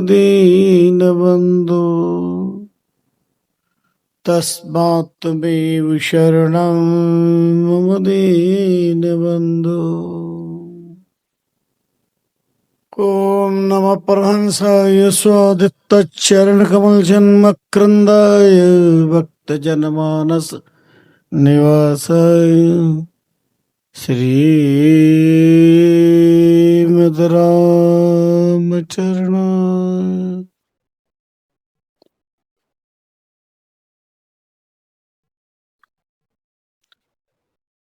दीनबन्धो तस्मात् त्वमेव शरणं मम दीनबन्धो। ॐ नमः परमहंसाय स्वादित्तचरणकमलजन्मकृन्दाय भक्तजनमानस निवासाय श्रीमद्रामचरणाय।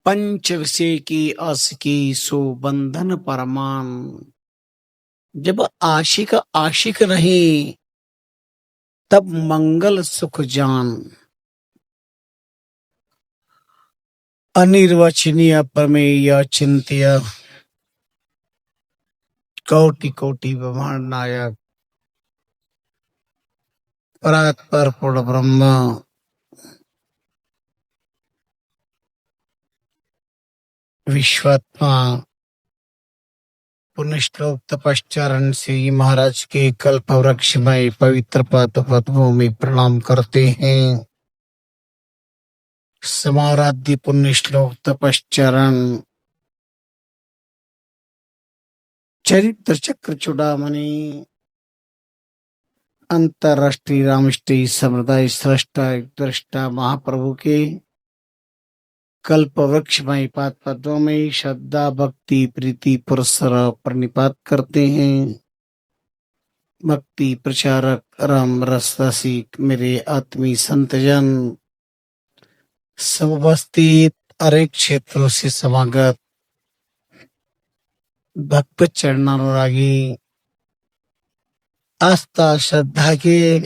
पंच विषय की आशिकी सो बंधन परमान। जब आशिक आशिक रहे तब मंगल सुख जान। अनिर्वचनीय प्रमेय चिंत्य कोटि कोटि ब्रह्मांड नायक परात्पर पूर्ण ब्रह्म विश्वात्मा पुण्यश्लोक तपश्चरण श्री महाराज के कल्प वृक्ष में पवित्र पदों में प्रणाम करते हैं। समाराध्य पुण्यश्लोक तपश्चरण चरित्र चक्र चूड़ामणि अंतरराष्ट्रीय रामष्टीय समुदाय सृष्टा दृष्टा महाप्रभु के कल्प वृक्ष में पाद पदों में श्रद्धा भक्ति प्रीति पुरस्कार प्रणिपात करते हैं। भक्ति प्रचारक राम रसिक मेरे आत्मी संतजन सब उपस्थित अनेक क्षेत्रों से समागत भक्त चरणानुरागी आस्था श्रद्धा के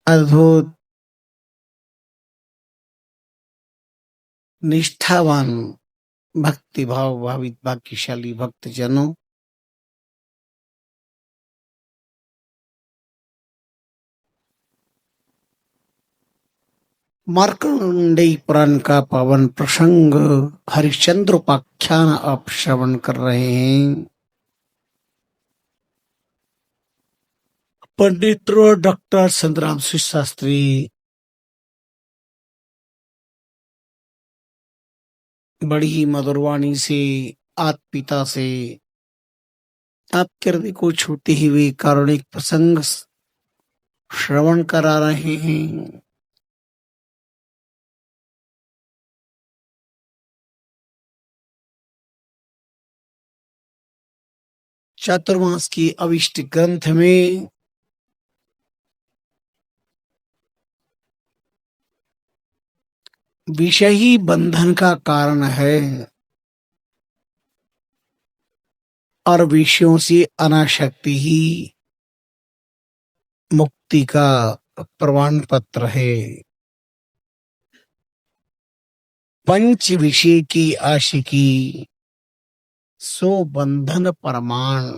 अद्भुत निष्ठावान भक्ति भाव भावित भाग्यशाली भक्तजनों, मार्कंडेय पुराण का पावन प्रसंग हरिश्चंद्र उपाख्यान आप श्रवण कर रहे हैं। पंडित डॉक्टर संतराम शास्त्री बड़ी ही मधुरवाणी से आत पिता से आपके हृदय को छूते हुए कारुणिक प्रसंग श्रवण करा रहे हैं। चातुर्मास की अविष्ट ग्रंथ में विषय ही बंधन का कारण है और विषयों से अनासक्ति ही मुक्ति का प्रमाण पत्र है। पंच विषय की आशिकी सो बंधन परमान।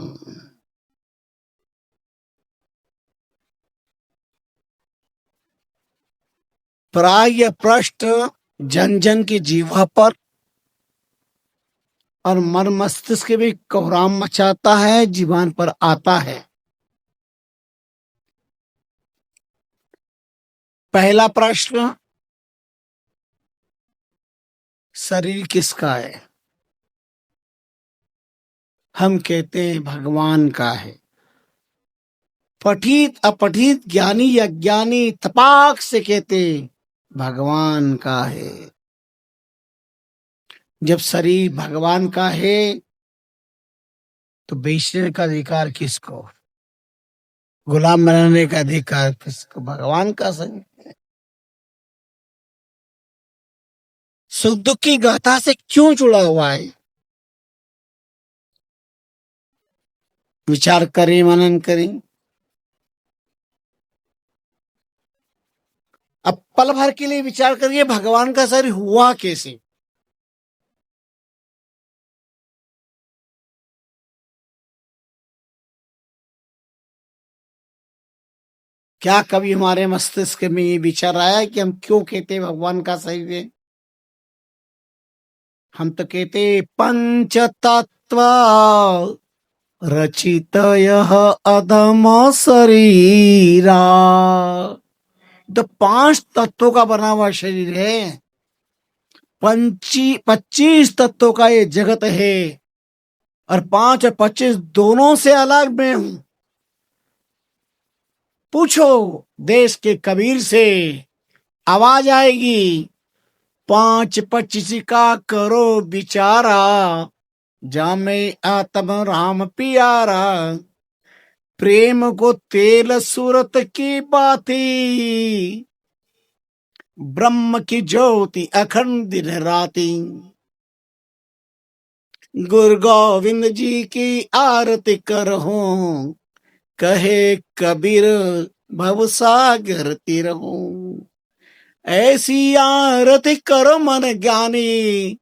प्राय प्रश्न जन जन की जीवा पर और मन मस्तिष्क में कोहराम मचाता है, जीवान पर आता है। पहला प्रश्न, शरीर किसका है? हम कहते हैं भगवान का है। पठित अपठित ज्ञानी अज्ञानी तपाक से कहते भगवान का है। जब शरीर भगवान का है तो बेचने का अधिकार किसको? गुलाम बनाने का अधिकार किसको? भगवान का शरीर है। सुख दुख की गाथा से क्यों जुड़ा हुआ है? विचार करें, मनन करें। अब पल भर के लिए विचार करिए, भगवान का शरीर हुआ कैसे? क्या कभी हमारे मस्तिष्क में ये विचार आया कि हम क्यों कहते हैं भगवान का शरीर है? हम तो कहते पंच तत्व रचित यह अधम शरीरा। तो 5 तत्वों का बना हुआ शरीर है। 25 तत्वों का ये जगत है, और 5 और 25 दोनों से अलग मैं हूं। पूछो देश के कबीर से, आवाज आएगी, 5 25 का करो विचारा, जामे आत्म राम पियारा। प्रेम को तेल सूरत की बाती, ब्रह्म की ज्योति अखंड दिन राती। गुरु गोविंद जी की आरती करहूं, कहे कबीर भवसागर तिरहूं। ऐसी आरती करो मन ज्ञानी,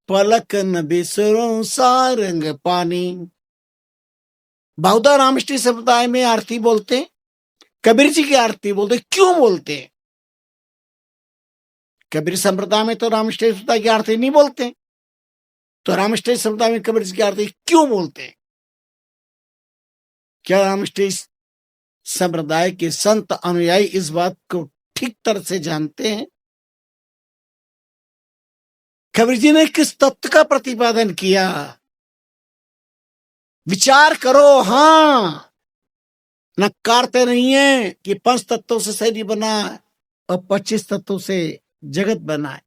पलक न बिसरो सारंग पानी। बहुधा रामकृष्ण संप्रदाय में आरती बोलते, कबीर जी की आरती बोलते। क्यों बोलते? कबीर संप्रदाय में तो रामकृष्ण संप्रदाय की आरती नहीं बोलते, तो रामकृष्ण संप्रदाय में कबीर जी की आरती क्यों बोलते? क्या रामकृष्ण संप्रदाय के संत अनुयायी इस बात को ठीक तरह से जानते हैं? कबीर जी ने किस तत्व का प्रतिपादन किया? विचार करो। हाँ, नकारते नहीं है कि 5 तत्वों से शरीर बना और 25 तत्वों से जगत बना है,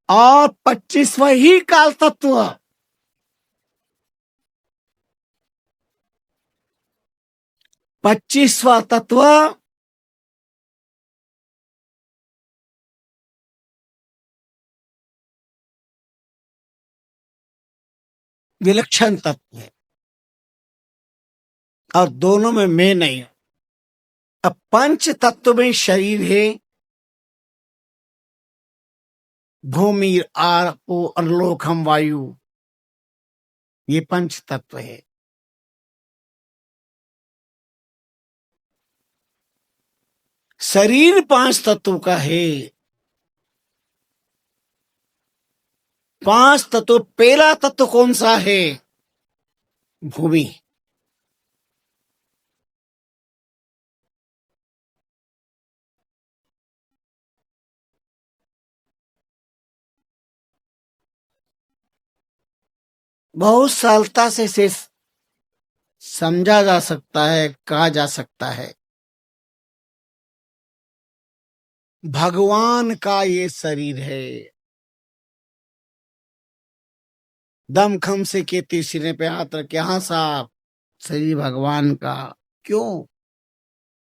और 25वां ही काल तत्व। 25वां तत्व विलक्षण तत्व है, और दोनों में मैं नहीं हूं। अब 5 तत्व में शरीर है, भूमि आपो अनलोक हम वायु, ये 5 तत्व है। शरीर 5 तत्वों का है। 5 तत्व, पहला तत्व कौन सा है? भूमि। बहुत सरलता से इसे समझा जा सकता है, कहा जा सकता है, भगवान का ये शरीर है। दम खम से के सीने पे हाथ रखे, हाँ साहब, शरीर भगवान का। क्यों?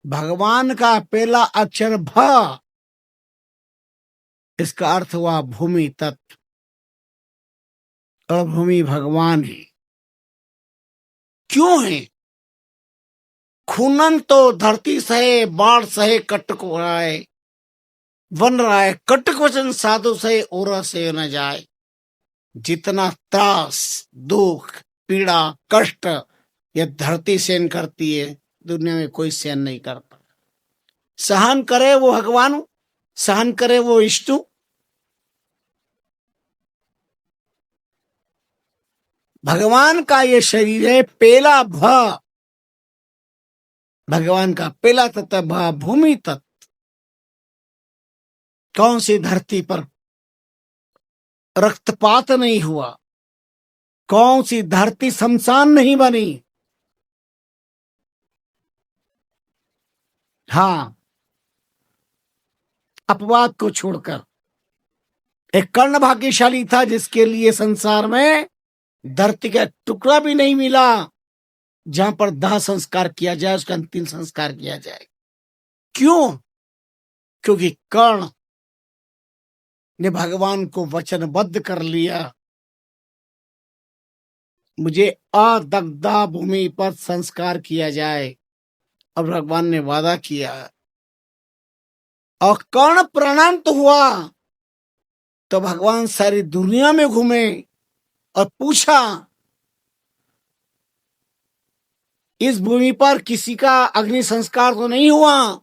भगवान का पहला अक्षर भ, इसका अर्थ हुआ भूमि तत्व, और भूमि भगवान है। क्यों है? खूनन तो धरती सहे, बाढ़ सहे, कटक हो रहा है, बन रहा है। कटक वचन साधु सहे, और से न जाए। जितना त्रास, दुख, पीड़ा, कष्ट ये धरती सहन करती है, दुनिया में कोई सहन नहीं करता। सहन करे वो भगवान, सहन करे वो विष्णु। भगवान का ये शरीर है, पहला भ, भगवान का पहला तत्व भ, भूमि तत्व। कौन सी धरती पर रक्तपात नहीं हुआ? कौन सी धरती शमशान नहीं बनी? हाँ, अपवाद को छोड़कर। एक कर्ण भाग्यशाली था जिसके लिए संसार में धरती का टुकड़ा भी नहीं मिला जहां पर दाह संस्कार किया जाए, उसका अंतिम संस्कार किया जाए। क्यों? क्योंकि कर्ण ने भगवान को वचनबद्ध कर लिया, मुझे अदग्धा भूमि पर संस्कार किया जाए। और भगवान ने वादा किया, और कर्ण प्राणांत हुआ तो भगवान सारी दुनिया में घूमे और पूछा, इस भूमि पर किसी का अग्नि संस्कार तो नहीं हुआ?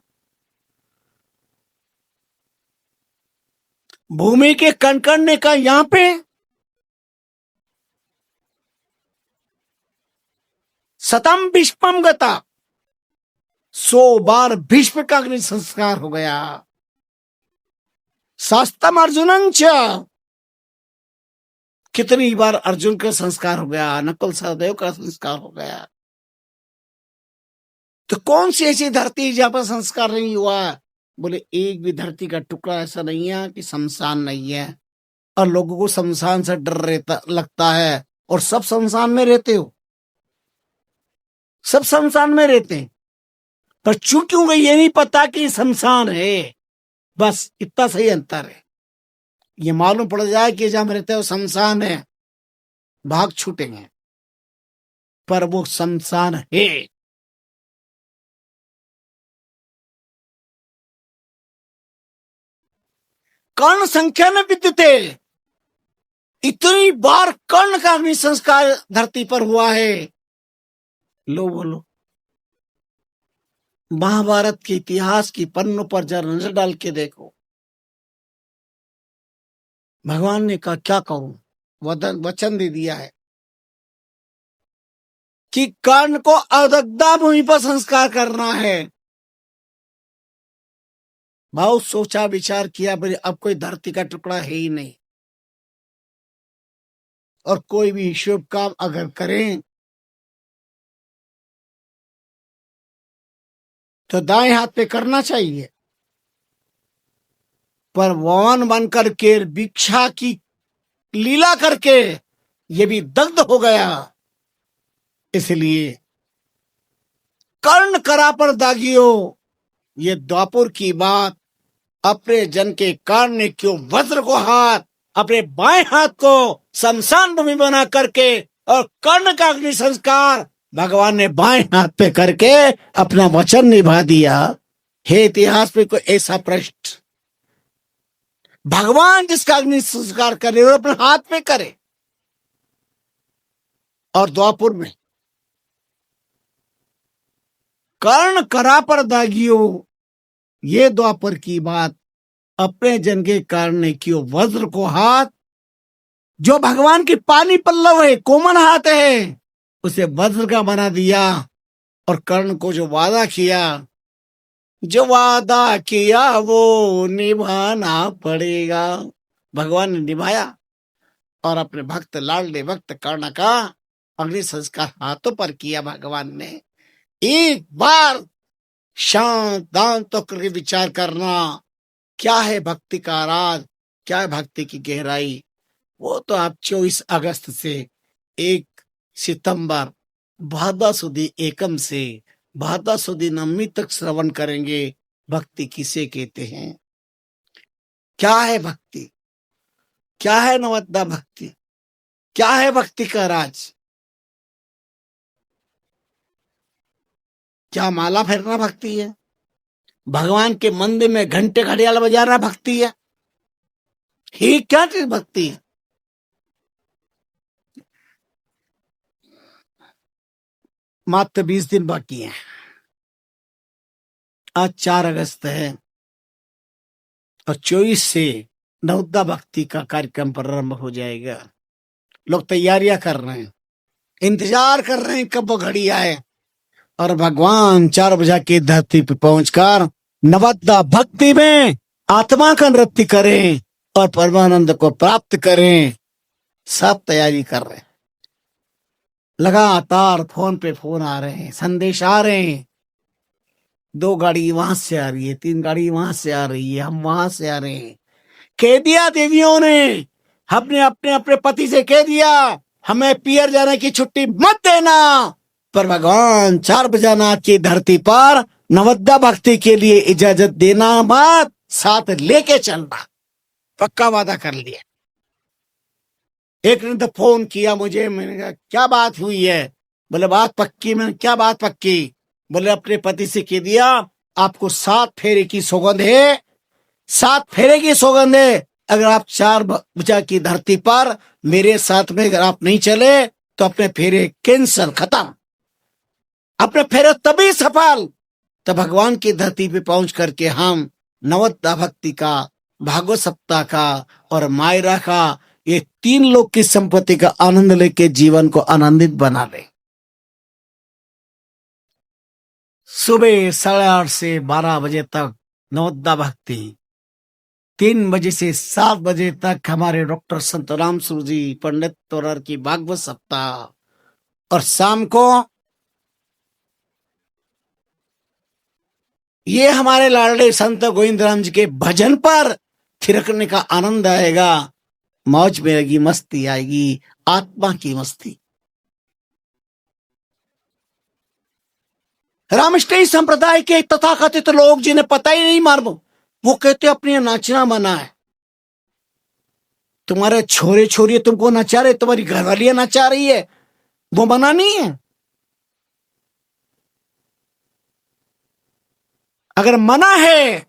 भूमि के कण कण ने कहा, यहां पे। शतम भीष्मम गता, 100 बार भीष्म का अग्नि संस्कार हो गया। शास्तम अर्जुनं च, कितनी बार अर्जुन का संस्कार हो गया, नकुल सहदेव का संस्कार हो गया। तो कौन सी ऐसी धरती जहां पर संस्कार नहीं हुआ? बोले एक भी धरती का टुकड़ा ऐसा नहीं है कि शमशान नहीं है। और लोगों को शमशान से डर रहता लगता है, और सब शमशान में रहते हो, सब शमशान में रहते हैं, पर चूंकि उनको ये नहीं पता कि शमशान है, बस इतना सही अंतर है। ये मालूम पड़ जाए कि जहां रहते हो शमशान है, भाग छूटेंगे, पर वो शमशान है। कर्ण संख्या में विद्यते, इतनी बार कर्ण का अग्नि संस्कार धरती पर हुआ है। लो बोलो, महाभारत के इतिहास की पन्नों पर जरा नजर डाल के देखो। भगवान ने कहा क्या कहूं, वचन दे दिया है कि कर्ण को अदग्धा भूमि पर संस्कार करना है। बहुत सोचा विचार किया, बोले अब कोई धरती का टुकड़ा है ही नहीं, और कोई भी शुभ काम अगर करें तो दाएं हाथ पे करना चाहिए। पर वन बन करके भिक्षा की लीला करके ये भी दग्ध हो गया। इसलिए कर्ण करा पर दागियो, ये द्वापुर की बात। अपने जन के कर्ण ने क्यों वज्र को हाथ, अपने बाएं हाथ को शमशान भूमि बना करके, और कर्ण का अग्नि संस्कार भगवान ने बाएं हाथ पे करके अपना वचन निभा दिया। हे इतिहास पे कोई ऐसा प्रश्न, भगवान जिसका अग्नि संस्कार करे और अपने हाथ पे करे। और द्वापुर में कर्ण करा पर दागियो, ये द्वापर की बात। अपने जन के कारण ने क्यों वज्र को हाथ, जो भगवान की पानी पल्लव है, कोमल हाथ है, उसे वज्र का बना दिया। और कर्ण को जो वादा किया, जो वादा किया वो निभाना पड़ेगा, भगवान ने निभाया। और अपने भक्त लाडले भक्त कर्ण का अग्नि संस्कार हाथों पर किया भगवान ने। एक बार शांत दांत तो करके विचार करना, क्या है भक्ति का राज, क्या है भक्ति की गहराई। वो तो आप 24 अगस्त से 1 सितंबर भादा सुदी एकम से भादा सुदी नवमी तक श्रवण करेंगे। भक्ति किसे कहते हैं, क्या है भक्ति, क्या है नवद्दा भक्ति, क्या है भक्ति का राज। क्या माला फेरना भक्ति है, भगवान के मंदिर में घंटे घड़ियाल बजाना भक्ति है, ही क्या चीज भक्ति है। मात्र 20 दिन बाकी हैं, आज 4 अगस्त है, और 24 से नवद्दा भक्ति का कार्यक्रम प्रारंभ हो जाएगा। लोग तैयारियां कर रहे हैं, इंतजार कर रहे हैं कब वो घड़ी आए, और भगवान 4 बजे की धरती पर पहुंचकर नवद्दा भक्ति में आत्मा का नृत्य करें और परमानंद को प्राप्त करें। सब तैयारी कर रहे हैं, लगातार फोन पे फोन आ रहे हैं, संदेश आ रहे हैं। 2 गाड़ी वहां से आ रही है, 3 गाड़ी वहां से आ रही है, हम वहां से आ रहे हैं। कह दिया देवियों ने, अपने अपने अपने पति से कह दिया, हमें पियर जाने की छुट्टी मत देना। पर भगवान 4 बजानाथ की धरती पर नवद्दा भक्ति के लिए इजाजत देना मत, साथ लेके चलना, पक्का वादा कर लिया। एक ने तो फोन किया मुझे, मैंने कहा क्या बात हुई है, बोले बात पक्की। मैंने क्या बात पक्की, बोले अपने पति से कह दिया आपको 7 फेरे की सौगंध है, 7 फेरे की सौगंध है। अगर आप 4 बजा की धरती पर मेरे साथ में अगर आप नहीं चले तो अपने फेरे कैंसल, खत्म, अपने फेरे तभी सफल। तो भगवान की धरती पे पहुंच करके हम नवद्दा भक्ति का, भागवत सप्ताह का और मायरा का, ये 3 लोग की संपत्ति का आनंद लेके जीवन को आनंदित बना ले। सुबह 8:30 से 12 बजे तक नवोदय भक्ति, 3 बजे से 7 बजे तक हमारे डॉक्टर संतराम सुर जी पंडित तोरर की भागवत सप्ताह, और शाम को ये हमारे लाडले संत गोविंद राम जी के भजन पर थिरकने का आनंद आएगा, मौज मिलेगी, मस्ती आएगी, आत्मा की मस्ती। रामष्टई संप्रदाय के तथाकथित लोग जिन्हें पता ही नहीं मर्म, वो कहते अपने नाचना मना है। तुम्हारे छोरे छोरी तुमको नचा रहे, तुम्हारी घरवालियां नचा रही है, वो मना नहीं है। अगर मना है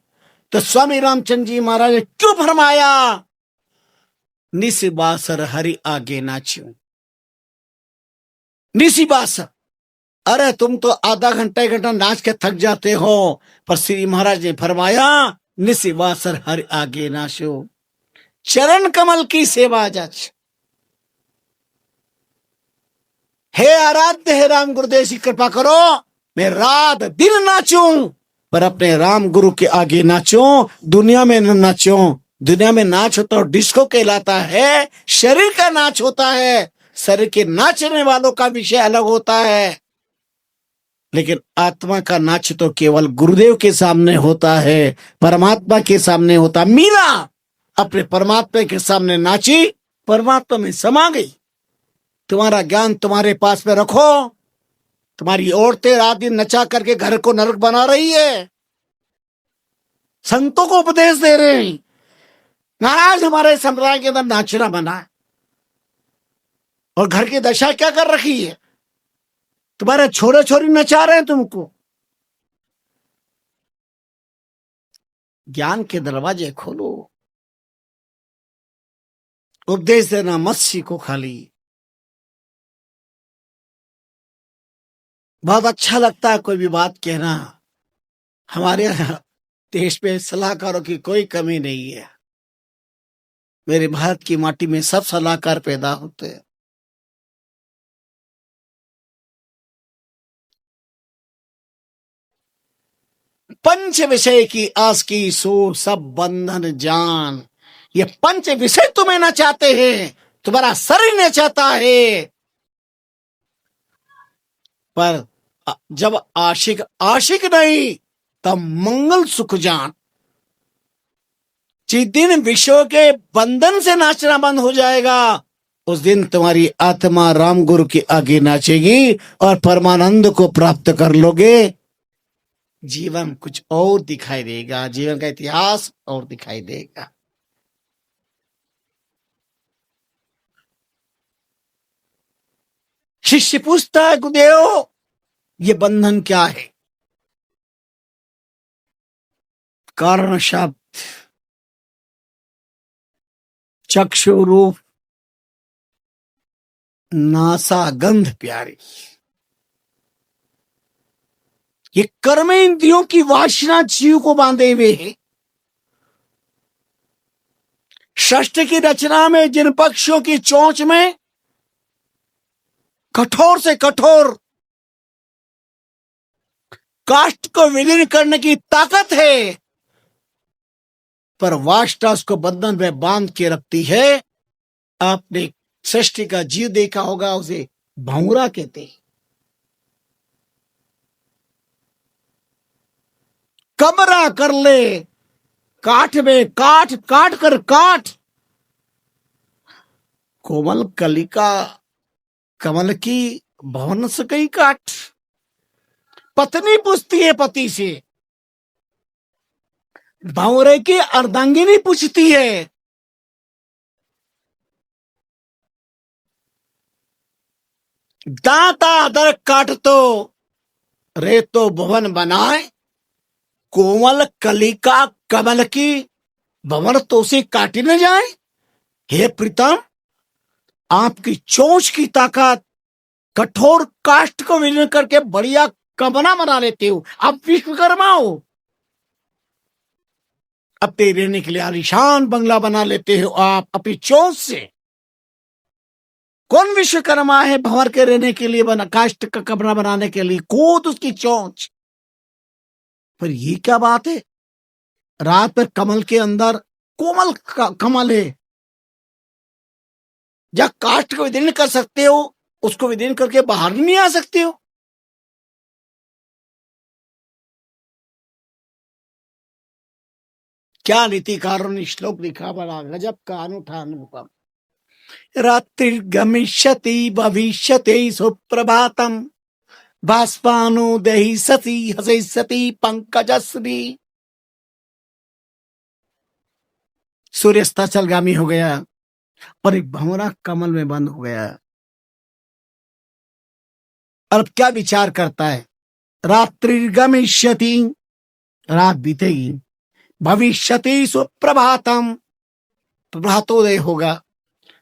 तो स्वामी रामचंद्र जी महाराज ने क्यों फरमाया, निसी बासर हरि आगे नाच्यो। निसी बासर, अरे तुम तो आधा घंटा 1 घंटा नाच के थक जाते हो, पर श्री महाराज ने फरमाया निसी बासर हरि आगे नाचो, चरण कमल की सेवा जाच। हे आराध्य हे राम गुरुदेव की कृपा करो, मैं रात दिन नाचूं, पर अपने राम गुरु के आगे नाचो, दुनिया में न नाचो। दुनिया में नाच होता है डिस्को कहलाता है, शरीर का नाच होता है, शरीर के नाचने वालों का विषय अलग होता है, लेकिन आत्मा का नाच तो केवल गुरुदेव के सामने होता है, परमात्मा के सामने होता। मीरा अपने परमात्मा के सामने नाची, परमात्मा में समा गई। तुम्हारा ज्ञान तुम्हारे पास में रखो, तुम्हारी औरतें रात दिन नचा करके घर को नरक बना रही है, संतों को उपदेश दे रहे हैं। महाराज हमारे संप्रदाय के अंदर नाचना बना है, और घर की दशा क्या कर रखी है, तुम्हारे छोरे छोरी नचा रहे हैं तुमको। ज्ञान के दरवाजे खोलो, उपदेश देना मत सीखो खाली। बहुत अच्छा लगता है कोई भी बात कहना, हमारे देश में सलाहकारों की कोई कमी नहीं है। मेरे भारत की माटी में सब सलाहकार पैदा होते हैं। पंच विषय की आस की सो सब बंधन जान, ये पंच विषय तुम्हें ना चाहते हैं, तुम्हारा शरीर न चाहता है, पर जब आशिक आशिक नहीं तब मंगल सुख जान। जिस दिन विश्व के बंधन से नाचना बंद हो जाएगा, उस दिन तुम्हारी आत्मा राम गुरु के आगे नाचेगी और परमानंद को प्राप्त कर लोगे। जीवन कुछ और दिखाई देगा, जीवन का इतिहास और दिखाई देगा। शिष्य पूछता है गुरुदेव ये बंधन क्या है? कारण शब्द, चक्षु रूप, नासा गंध प्यारी, ये कर्म इंद्रियों की वासना जीव को बांधे हुए है। षष्ठ की रचना में जिन पक्षियों की चोंच में कठोर से कठोर काष्ठ को विलीन करने की ताकत है, पर वासना उसको बंधन में बांध के रखती है। आपने सृष्टि का जीव देखा होगा, उसे भंवरा कहते हैं। कमरा कर ले, काठ में काट काट कर काट, कोमल कलिका कमल की भवन से कई काट। पत्नी पूछती है पति से, भंवरे की अर्धांगिनी पूछती है, दाता दर काट तो रे तो भवन बनाए, कोमल कलिका कमल की भंवर तो उसे काटी न जाए। हे प्रीतम, आपकी चोंच की ताकत कठोर काष्ठ को विलीन करके बढ़िया कमरा बना लेते हो, आप विश्वकर्मा हो। अपने रहने के लिए आलीशान बंगला बना लेते हो आप अपनी चोंच से। कौन विश्वकर्मा है भंवर के रहने के लिए, बना काष्ठ का कमरा बनाने के लिए? कूद उसकी चोंच। पर ये क्या बात है, रात पर कमल के अंदर कोमल कमल है, या काष्ठ को विदीर्ण कर सकते हो, उसको विदीर्ण करके बाहर नहीं आ सकते हो। क्या नीतिकारों ने श्लोक लिखा, बड़ा गजब का अनूठा अनुपम। रात्रि गमिष्यति भविष्यति सुप्रभातम, भास्पानु दही सती हसिष्यति पंकजश्री। सूर्य चलगामी हो गया और एक भंवरा कमल में बंद हो गया। अब क्या विचार करता है, रात्रि गमिष्यति, रात बीतेगी, भविष्यति सुप्रभातम, प्रभातोदय होगा,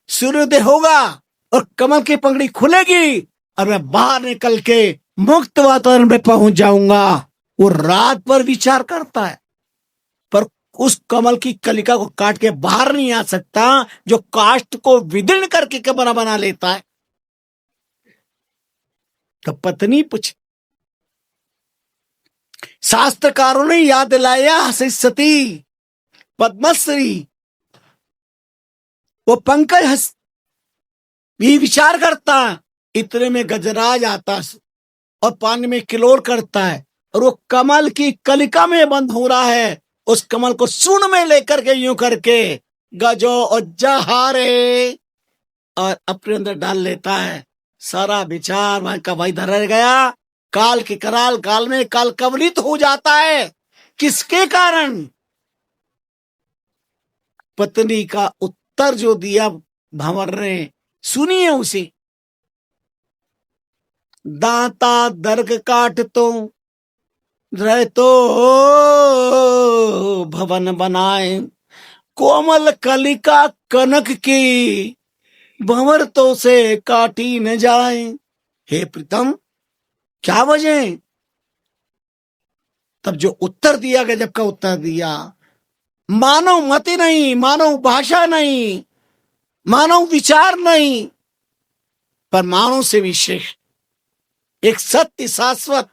सूर्योदय होगा और कमल की पंखड़ी खुलेगी और मैं बाहर निकल के मुक्त वातावरण में पहुंच जाऊंगा। वो रात पर विचार करता है, पर उस कमल की कलिका को काट के बाहर नहीं आ सकता, जो काष्ठ को विदीर्ण करके कमरा बना लेता है। तो पत्नी पूछ, शास्त्रकारों ने याद दिलाया हसिष्यति पद्मश्री, वो पंकज हंस भी विचार करता, इतने में गजराज आता और पानी में किलोर करता है और वो कमल की कलिका में बंद हो रहा है। उस कमल को सूंड में लेकर के यूं करके गजो और जहारे और अपने अंदर डाल लेता है। सारा विचार वहां का वही धर गया। काल के कराल काल में काल कवलित हो जाता है। किसके कारण? पत्नी का उत्तर जो दिया भंवर ने, सुनिए उसे। दांता दर्ग काट तो रह तो भवन बनाए, कोमल कलिका कनक की भंवर तो से काटी न जाए। हे प्रीतम, क्या वजह? तब जो उत्तर दिया गया, जब का उत्तर दिया, मानव मति नहीं, मानव भाषा नहीं, मानव विचार नहीं, पर मानव से विशेष एक सत्य शाश्वत।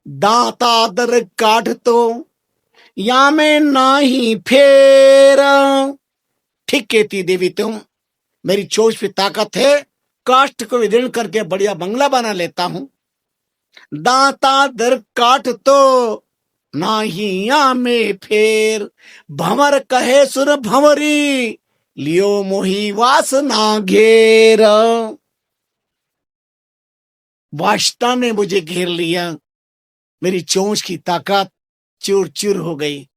दाता दर काट तो या में नाही फेर, ठीक कहती देवी तुम, मेरी चोंच पे ताकत है, काष्ठ को विदीर्ण करके बढ़िया बंगला बना लेता हूं। दाता दर काट तो नाही या में फेर, भंवर कहे सुर भंवरी, लियो मोही वासना घेर। वासना ने मुझे घेर लिया, मेरी चोंच की ताकत चूर चूर हो गई,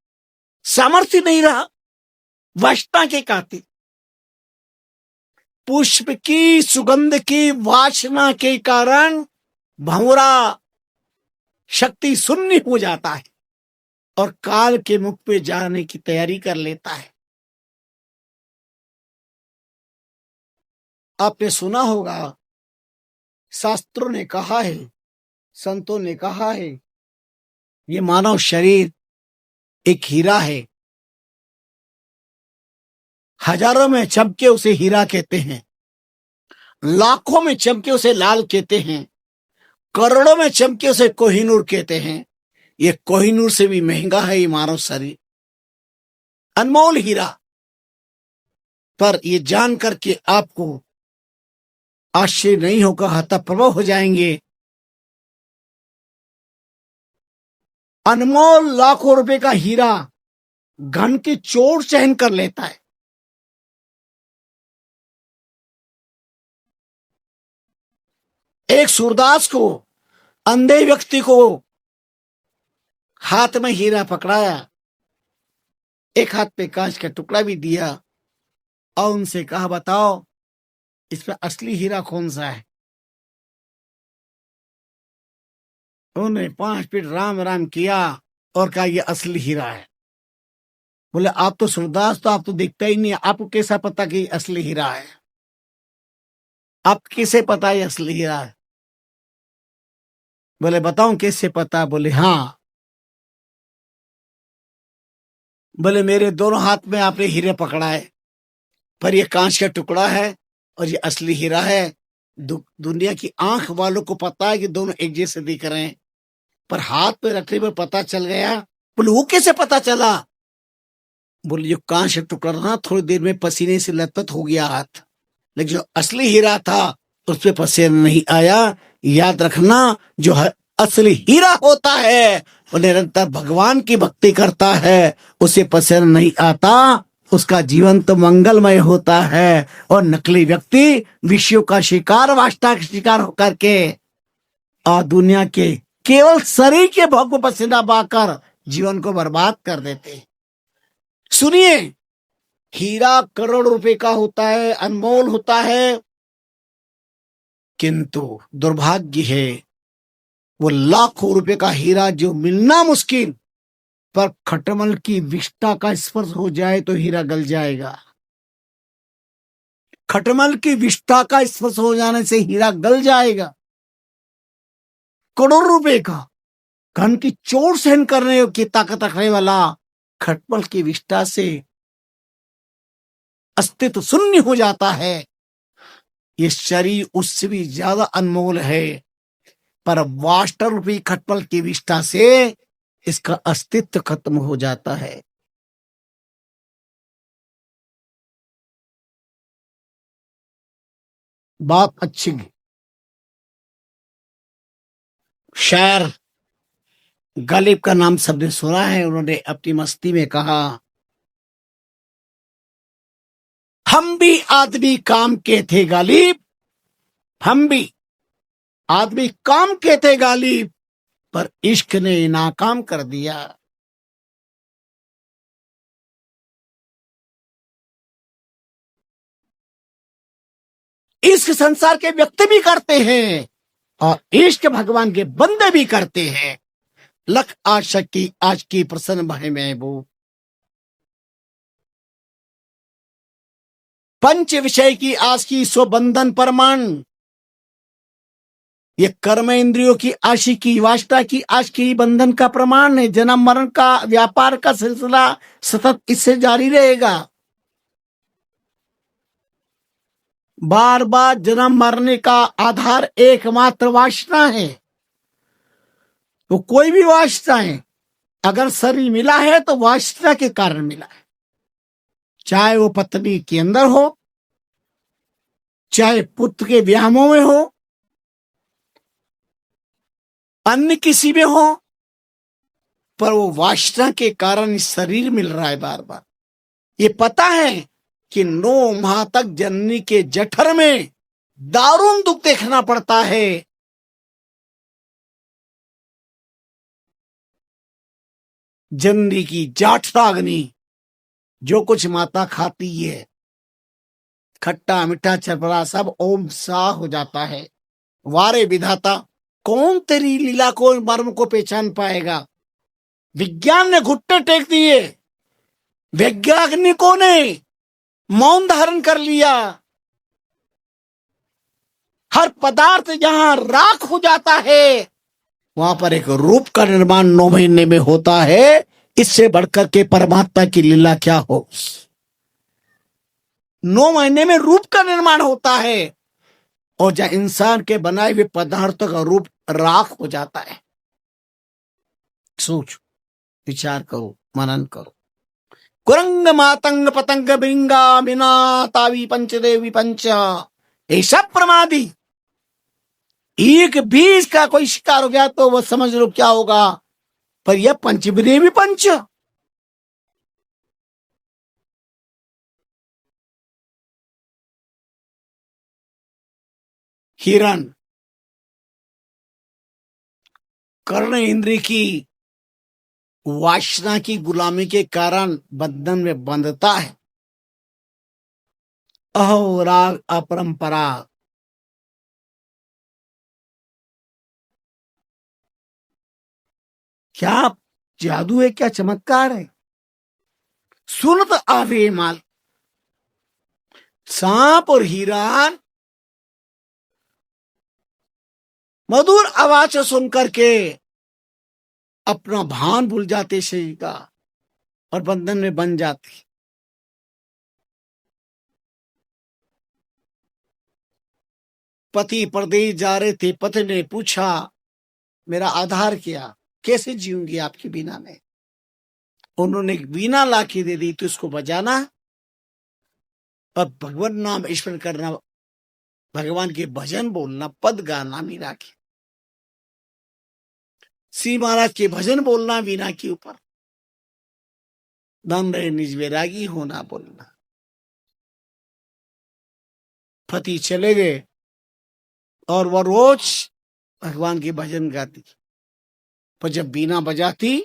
सामर्थ्य नहीं रहा वासना के काते। पुष्प की सुगंध की वासना के कारण भंवरा शक्ति शून्य हो जाता है और काल के मुख पे जाने की तैयारी कर लेता है। आपने सुना होगा, शास्त्रों ने कहा है, संतों ने कहा है, ये मानव शरीर एक हीरा है। हजारों में चमके उसे हीरा कहते हैं, लाखों में चमके उसे लाल कहते हैं, करोड़ों में चमके उसे कोहिनूर कहते हैं। ये कोहिनूर से भी महंगा है ये मानव शरीर, अनमोल हीरा। पर ये जान करके आपको आश्चर्य नहीं होगा, हतप्रभ हो जाएंगे। अनमोल लाखों रुपए का हीरा घन की चोट सहन कर लेता है। एक सूरदास को, अंधे व्यक्ति को हाथ में हीरा पकड़ाया, एक हाथ पे कांच का टुकड़ा भी दिया और उनसे कहा, बताओ इसमें असली हीरा कौन सा है? उन्होंने 5 फीट राम राम किया और कहा, यह असली हीरा है। बोले, आप तो सूरदास, तो आप तो दिखता ही नहीं, आपको कैसा पता कि असली हीरा है? आप कैसे पता ये असली हीरा है? बोले, बताऊं कैसे पता? बोले, हाँ। बोले, मेरे दोनों हाथ में आपने हीरे पकड़ाए, पर ये कांच का टुकड़ा है और ये असली हीरा है। दुनिया की आंख वालों को पता है कि दोनों एक जैसे दिख रहे हैं, पर हाथ पे रखने पर पता चल गया। बोले वो कैसे पता चला? बोले जो कांच का टुकड़ा था थोड़ी देर में पसीने से लथपथ हो गया हाथ, लेकिन जो असली हीरा था उस पे पसीना नहीं आया। याद रखना, जो असली हीरा होता है वो निरंतर भगवान की भक्ति करता है, उसे पसीना नहीं आता, उसका जीवन तो मंगलमय होता है। और नकली व्यक्ति विषयों का शिकार, वासना का शिकार होकर के और दुनिया के केवल शरीर के भोग में पसीना बहाकर जीवन को बर्बाद कर देते। सुनिए, हीरा करोड़ रुपए का होता है, अनमोल होता है, किंतु दुर्भाग्य है वो लाखों रुपए का हीरा जो मिलना मुश्किल, पर खटमल की विष्ठा का स्पर्श हो जाए तो हीरा गल जाएगा। खटमल की विष्ठा का स्पर्श हो जाने से हीरा गल जाएगा। करोड़ रुपए का घन की चोट सहन करने की ताकत रखने वाला खटमल की विष्ठा से अस्तित्व शून्य हो जाता है। ये शरीर उससे भी ज्यादा अनमोल है, पर वास्टर रूपी खटमल की विष्ठा से इसका अस्तित्व खत्म हो जाता है। बात अच्छी। शायर गालिब का नाम सबने सुना है। उन्होंने अपनी मस्ती में कहा, हम भी आदमी काम के थे गालिब, हम भी आदमी काम के थे गालिब, पर इश्क ने नाकाम कर दिया। इश्क संसार के व्यक्ति भी करते हैं और इश्क भगवान के बंदे भी करते हैं। लख आशक की आज की प्रसन्न भय महबूब, पंच विषय की आज की सो बंधन परमान। ये कर्म इंद्रियों की आशिकी, वासना की आशिकी बंधन का प्रमाण है। जन्म मरण का व्यापार का सिलसिला सतत इससे जारी रहेगा। बार बार जन्म मरने का आधार एकमात्र वासना है। वो कोई भी वासना है, अगर शरीर मिला है तो वासना के कारण मिला है। चाहे वो पत्नी के अंदर हो, चाहे पुत्र के व्यामों में हो, अन्य किसी में हो, पर वो वासना के कारण शरीर मिल रहा है बार बार। ये पता है कि 9 माह तक जननी के जठर में दारुण दुख देखना पड़ता है। जननी की जाठराग्नि, जो कुछ माता खाती है, खट्टा मीठा चरपरा सब ओम सा हो जाता है। वारे विधाता, कौन तेरी लीला को, मर्म को पहचान पाएगा? विज्ञान ने घुटने टेक दिए, वैज्ञानिकों ने मौन धारण कर लिया। हर पदार्थ जहां राख हो जाता है वहां पर एक रूप का निर्माण 9 महीने में होता है। इससे बढ़कर के परमात्मा की लीला क्या हो? 9 महीने में रूप का निर्माण होता है, और जहां इंसान के बनाए हुए पदार्थों का रूप राख हो जाता है। सोच विचार करो, मनन करो। कुरंग मातंग पतंग बिंगा बिना तावी पंचदेवी पंच, ये सब प्रमादी। एक भी इसका कोई शिकार हो गया तो वह समझ लो क्या होगा। पर यह पंचदेवी पंच, हिरण कर्ण इंद्र की वासना की गुलामी के कारण बंधन में बंधता है। अहो राग अपरंपरा, क्या जादू है, क्या चमत्कार है? सुनत आवे माल, सांप और हिरण मधुर आवाज सुनकर के अपना भान भूल जाते शरीर का और बंधन में बन जाते। पति परदेश जा रहे थे, पति ने पूछा मेरा आधार क्या? कैसे जीऊंगी आपके बिना में। उन्होंने एक वीणा ला के दे दी, तो उसको बजाना और भगवान नाम स्मरण करना, भगवान के भजन बोलना, पद गाना मीरा के, श्री महाराज के भजन बोलना वीणा के ऊपर, धन रहे निज वैरागी होना बोलना। पति चले गए और वह रोज भगवान के भजन गाती, पर जब बीना बजाती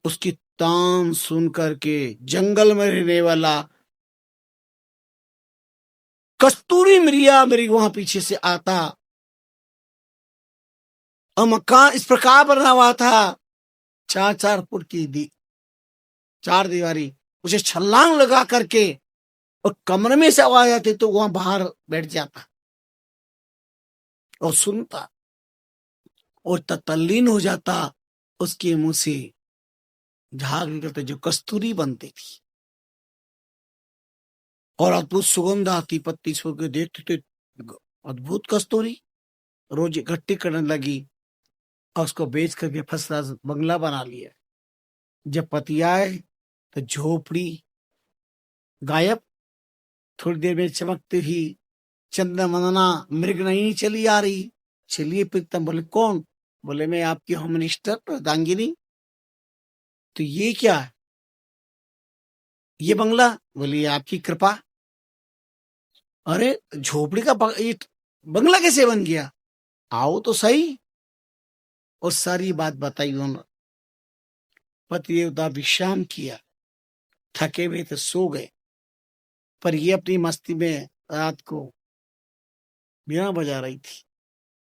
उसकी तान सुन करके जंगल में रहने वाला कस्तूरी मिरिया मेरी वहां पीछे से आता, और मकान इस प्रकार बना हुआ था, 4-4 फुट की चार दीवारी, उसे छलांग लगा करके और कमरे में से आवाज आती तो वहां बाहर बैठ जाता और सुनता और तल्लीन हो जाता। उसके मुंह से झाग निकलते जो कस्तूरी बनती थी और अद्भुत सुगंध आती, पत्ती छोड़ के देखते थे अद्भुत कस्तूरी। रोज इकट्ठी करने लगी और उसको बेच करके फर्स्ट क्लास बंगला बना लिया। जब पति आए तो झोपड़ी गायब, थोड़ी देर में चमकते ही चंद्रमंदना मृग नहीं चली आ रही। चलिए प्रीतम। बोले कौन? बोले मैं आपकी होम मिनिस्टर प्रधांगिनी। तो ये क्या है? ये बंगला? बोले ये आपकी कृपा। अरे झोपड़ी का ये बंगला कैसे बन गया? आओ तो सही। और सारी बात बताई उन्होंने। पति देवता विश्राम किया, थके हुए तो सो गए, पर ये अपनी मस्ती में रात को बीना बजा रही थी।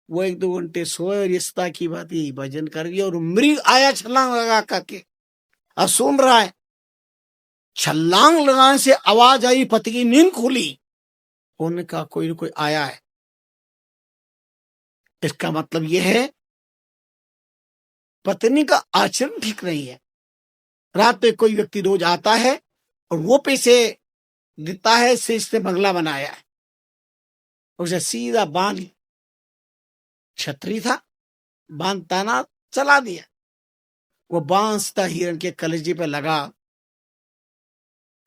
वो 1-2 घंटे सोए और ये सता की बात यही भजन कर रही, और मृग आया छलांग लगा करके और सुन रहा है। छलांग लगाने से आवाज आई, पति की नींद खुली। उन्होंने कहा कोई ना कोई आया है। इसका मतलब यह है पत्नी का आचरण ठीक नहीं है। रात में कोई व्यक्ति रोज आता है और वो पैसे देता है से इसने बंगला बनाया है। उसे सीधा बांध, छतरी था, बांध ताना चला दिया। वो बांसता हिरण के कलेजे पे लगा।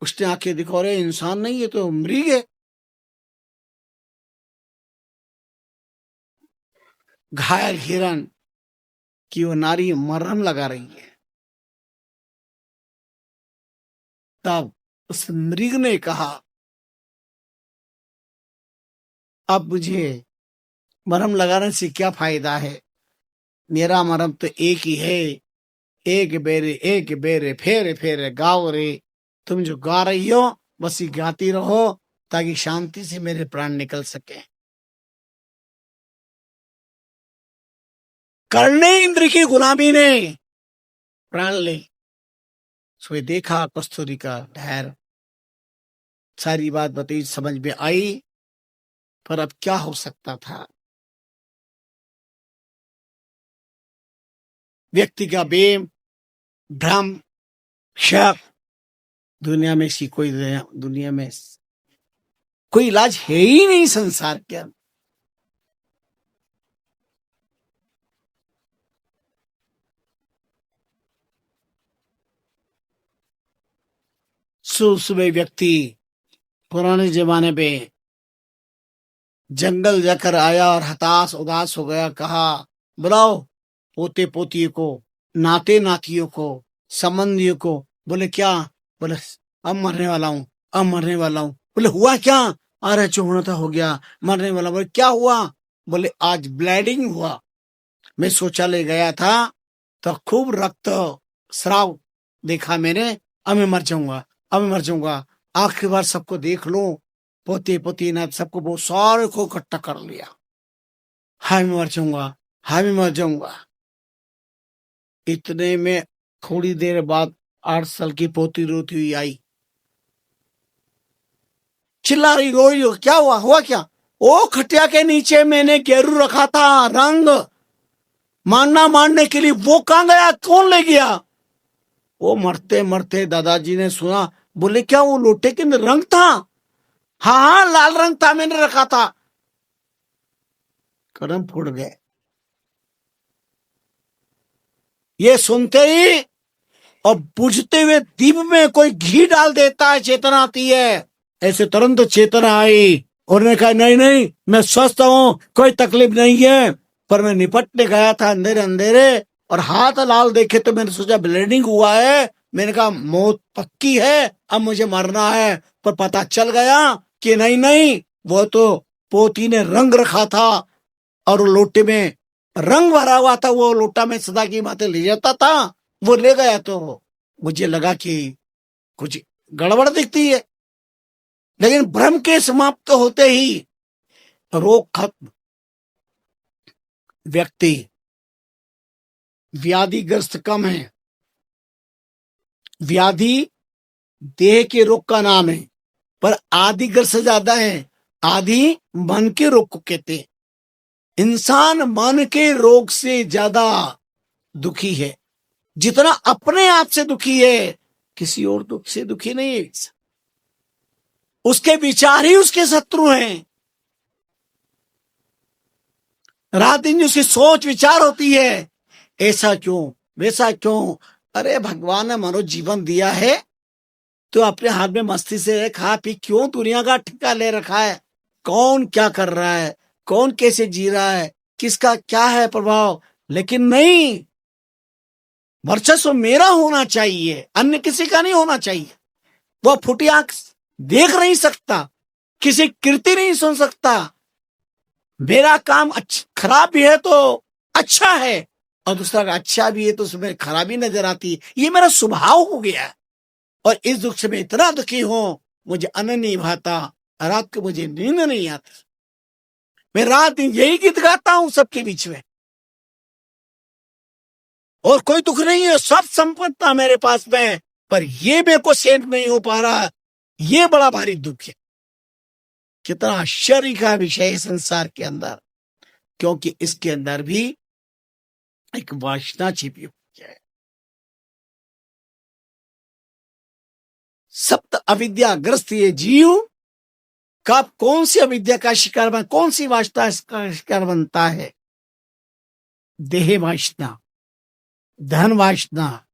उसने आंखें दिखा रहे इंसान नहीं, ये तो मृग है। घायल हिरण की वो नारी मरहम लगा रही है। तब उस मृग ने कहा अब मुझे मरहम लगाने से क्या फायदा है? मेरा मरहम तो एक ही है, एक बेरे फेरे फेरे गाओ रे। तुम जो गा रही हो बस ये गाती रहो ताकि शांति से मेरे प्राण निकल सके। करने इंद्र की गुलामी ने प्राण ले। सो देखा कस्तूरी का ढेर, सारी बात बताई, समझ में आई, पर अब क्या हो सकता था। व्यक्ति का बेम, भ्रम, शक, दुनिया में सी कोई दुनिया में कोई इलाज है ही नहीं संसार के अंदर। सुबह व्यक्ति पुराने जमाने पे जंगल जाकर आया और हताश उदास हो गया। कहा बुलाओ पोते पोतियों को, नाते नातियों को, संबंधियों को। बोले क्या? बोले अब मरने वाला हूं, अब मरने वाला हूं। बोले हुआ क्या? अरे जो होना था हो गया, मरने वाला। बोले क्या हुआ? बोले आज ब्लीडिंग हुआ। मैं शौचालय गया था तो खूब रक्त स्राव देखा मैंने। अब मैं मर जाऊंगा, अब मैं मर जाऊंगा। आखिरी बार सबको देख लो, पोते पोती ना सबको बहुत सारे को इकट्ठा कर लिया। हाय मैं मर जाऊंगा, हाय मैं मर जाऊंगा। इतने में थोड़ी देर बाद 8 साल की पोती रोती हुई आई, चिल्ला रही, रोई। क्या हुआ? हुआ क्या? ओ खटिया के नीचे मैंने गेरू रखा था, रंग मारने के लिए। वो कहां गया? कौन ले गया? वो मरते मरते दादाजी ने सुना। बोले क्या वो लोटे के अंदर रंग था? हाँ लाल रंग था, मैंने रखा था। कदम फूट गए। ये सुनते ही और बुझते हुए दीप में कोई घी डाल देता है, चेतना आती है। ऐसे तुरंत चेतना आई, उन्होंने कहा नहीं नहीं, मैं स्वस्थ हूं, कोई तकलीफ नहीं है, पर मैं निपटने गया था अंधेरे अंधेरे और हाथ लाल देखे तो मैंने सोचा ब्लीडिंग हुआ है, मैंने कहा मौत पक्की है, अब मुझे मरना है। पर पता चल गया कि नहीं नहीं, वो तो पोती ने रंग रखा था और वो लोटे में रंग भरा हुआ था, वो लोटा में सदा की बातें ले जाता था, वो ले गया। तो मुझे लगा कि कुछ गड़बड़ दिखती है, लेकिन भ्रम के समाप्त होते ही रोग खत्म। व्यक्ति व्याधिग्रस्त कम है। व्याधि देह के रोग का नाम है, पर आदिग्रस्त ज्यादा है। आदि मन के रोग को कहते हैं। इंसान मन के रोग से ज्यादा दुखी है। जितना अपने आप से दुखी है, किसी और दुख से दुखी नहीं है। उसके विचार ही उसके शत्रु हैं। रात दिन जो उसकी सोच विचार होती है, ऐसा क्यों, वैसा क्यों। अरे भगवान ने मनो जीवन दिया है तो अपने हाथ में मस्ती से खा पी, क्यों दुनिया का ठिका ले रखा है। कौन क्या कर रहा है, कौन कैसे जी रहा है, किसका क्या है प्रभाव। लेकिन नहीं, वर्चस्व मेरा होना चाहिए, अन्य किसी का नहीं होना चाहिए। वह फुटी आंख देख नहीं सकता, किसी कृति नहीं सुन सकता। मेरा काम खराब भी है तो अच्छा है, और दूसरा का अच्छा भी है तो उसमें खराबी नजर आती है। ये मेरा स्वभाव हो गया है। और इस दुख से मैं इतना दुखी हूं, मुझे अन्न नहीं भाता, रात को मुझे नींद नहीं आती। मैं रात दिन यही गीत गाता हूं सबके बीच में, और कोई दुख नहीं है, सब संपत्ति मेरे पास में, पर ये मेरे को सेंट नहीं हो पा रहा। ये बड़ा भारी दुख है। कितना आश्चर्य का विषय है संसार के अंदर, क्योंकि इसके अंदर भी एक वासना छिपी हुई है। सप्त अविद्याग्रस्त ये जीव कब कौन सी अविद्या का शिकार बन, कौन सी वासना का शिकार बनता है। देह वासना, धन वासना,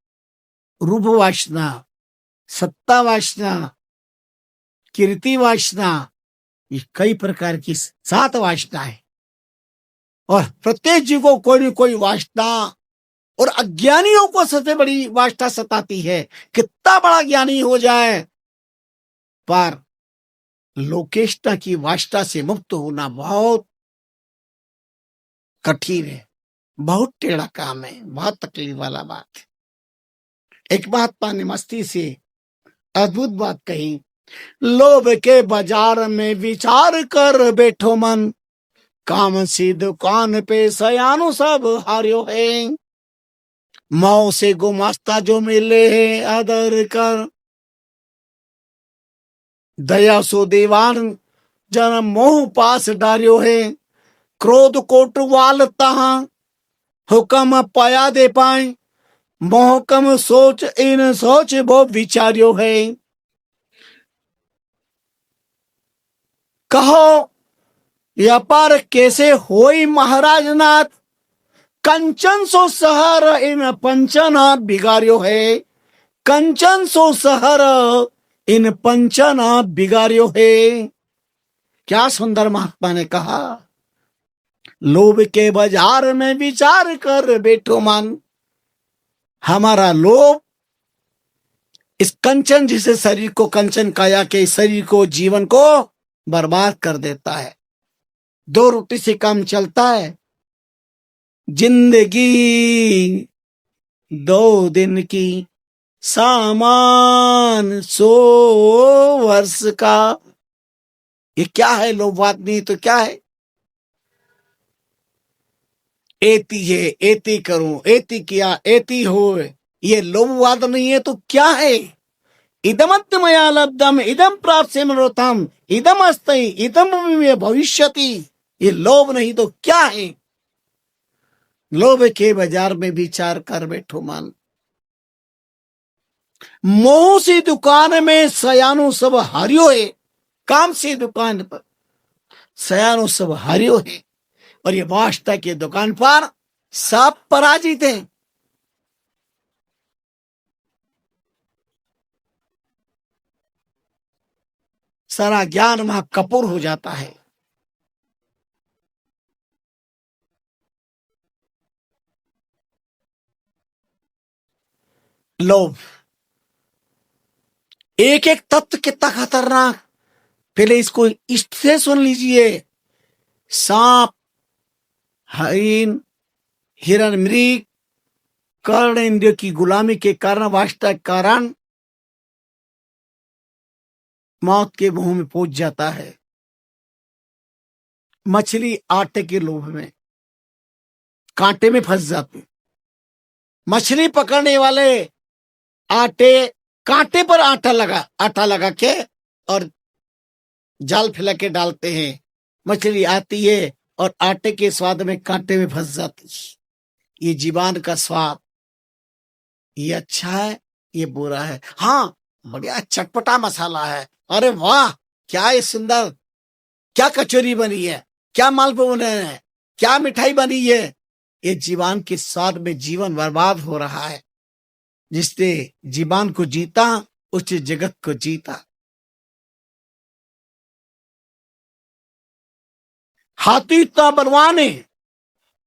रूप वासना, सत्ता वासना, कीर्ति वासना, ये कई प्रकार की 7 वासना है। और प्रत्येक जीव को कोई न कोई वासना, और अज्ञानियों को सबसे बड़ी वासना सताती है। कितना बड़ा ज्ञानी हो जाए, पर लोकेष्टा की वासना से मुक्त होना बहुत कठिन है, बहुत टेढ़ा काम है, बहुत तकलीफ वाला बात है। एक महात्मा ने मस्ती से अद्भुत बात कही, लोभ के बाजार में विचार कर बैठो मन, काम सी दुकान पे सयानो सब हार्यो है, मौ से गुमास्ता जो मिले है आदर कर, दया सो दीवान जन मोह पास डारियो है, क्रोध कोटवाल तहा हुक्म पाया दे पाए, मोहकम सोच इन सोच वो विचार्यो है। कहो व्यापार कैसे होई महाराज नाथ, कंचन सो सहर इन पंचन बिगाड़ियो है, कंचन सो सहर इन पंचन बिगाड़ियो है। क्या सुंदर महात्मा ने कहा, लोभ के बाजार में विचार कर बैठो मन। हमारा लोभ इस कंचन, जिसे शरीर को कंचन काया के शरीर को, जीवन को बर्बाद कर देता है। 2 रोटी से काम चलता है। जिंदगी 2 दिन की, सामान 100 वर्ष का। ये क्या है लोभवाद, नहीं तो क्या है। एती है, एती करूं, एती किया, एती हो, ये लोभवाद नहीं है तो क्या है। इदमत्त मया लब्धम इदम प्राप्त से मनोरथम इदम अस्ति इदम भविष्यति। ये लोभ नहीं तो क्या है। लोभ के बाजार में विचार कर बैठो मन, मोह सी दुकान में सयानो सब हारियो है। काम सी दुकान पर सयानो सब हारियो है। और ये वास्ता की दुकान पर सब पराजित हैं। सारा ज्ञान वहां कपूर हो जाता है। लोभ, एक एक तत्व कितना खतरनाक। पहले इसको इससे सुन लीजिए। सांप, हरिन, हिरण, मृग, कर्ण इंद्रियों की गुलामी के कारण, वास्ता के कारण मौत के मुंह में पहुंच जाता है। मछली आटे के लोभ में कांटे में फंस जाती। मछली पकड़ने वाले आटे, कांटे पर आटा लगा के और जाल फैला के डालते हैं। मछली आती है और आटे के स्वाद में कांटे में फंस जाती है। ये जीवान का स्वाद, ये अच्छा है, ये बुरा है। हाँ, बढ़िया चटपटा मसाला है, अरे वाह क्या ये सुंदर, क्या कचौरी बनी है, क्या मालपुआ बने हैं, क्या मिठाई बनी है। ये जीवान के स्वाद में जीवन बर्बाद हो रहा है। जिसने जीवान को जीता उसने जगत को जीता। हाथी इतना बलवान है,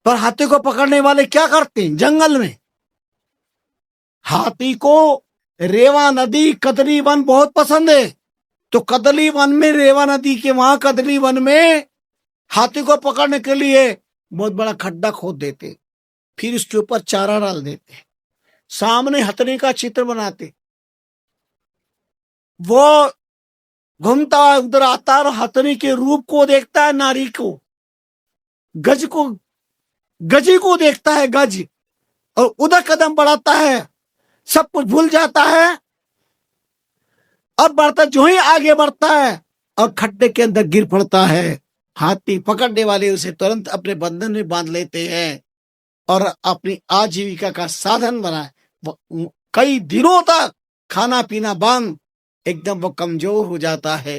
पर हाथी को पकड़ने वाले क्या करते हैं जंगल में? हाथी को रेवा नदी, कदली वन बहुत पसंद है। तो कदली वन में, रेवा नदी के वहां कदली वन में हाथी को पकड़ने के लिए बहुत बड़ा खड्डा खोद देते, फिर उसके ऊपर चारा डाल देते, सामने हथनी का चित्र बनाते। वो घूमता उधर आता और हथनी के रूप को देखता है, नारी को, गज को, गजी को देखता है, गज, और उधर कदम बढ़ाता है, सब कुछ भूल जाता है और बढ़ता, जो ही आगे बढ़ता है और खड्डे के अंदर गिर पड़ता है। हाथी पकड़ने वाले उसे तुरंत अपने बंधन में बांध लेते हैं और अपनी आजीविका का साधन बनाए। कई दिनों तक खाना पीना बंद, एकदम वो कमजोर हो जाता है।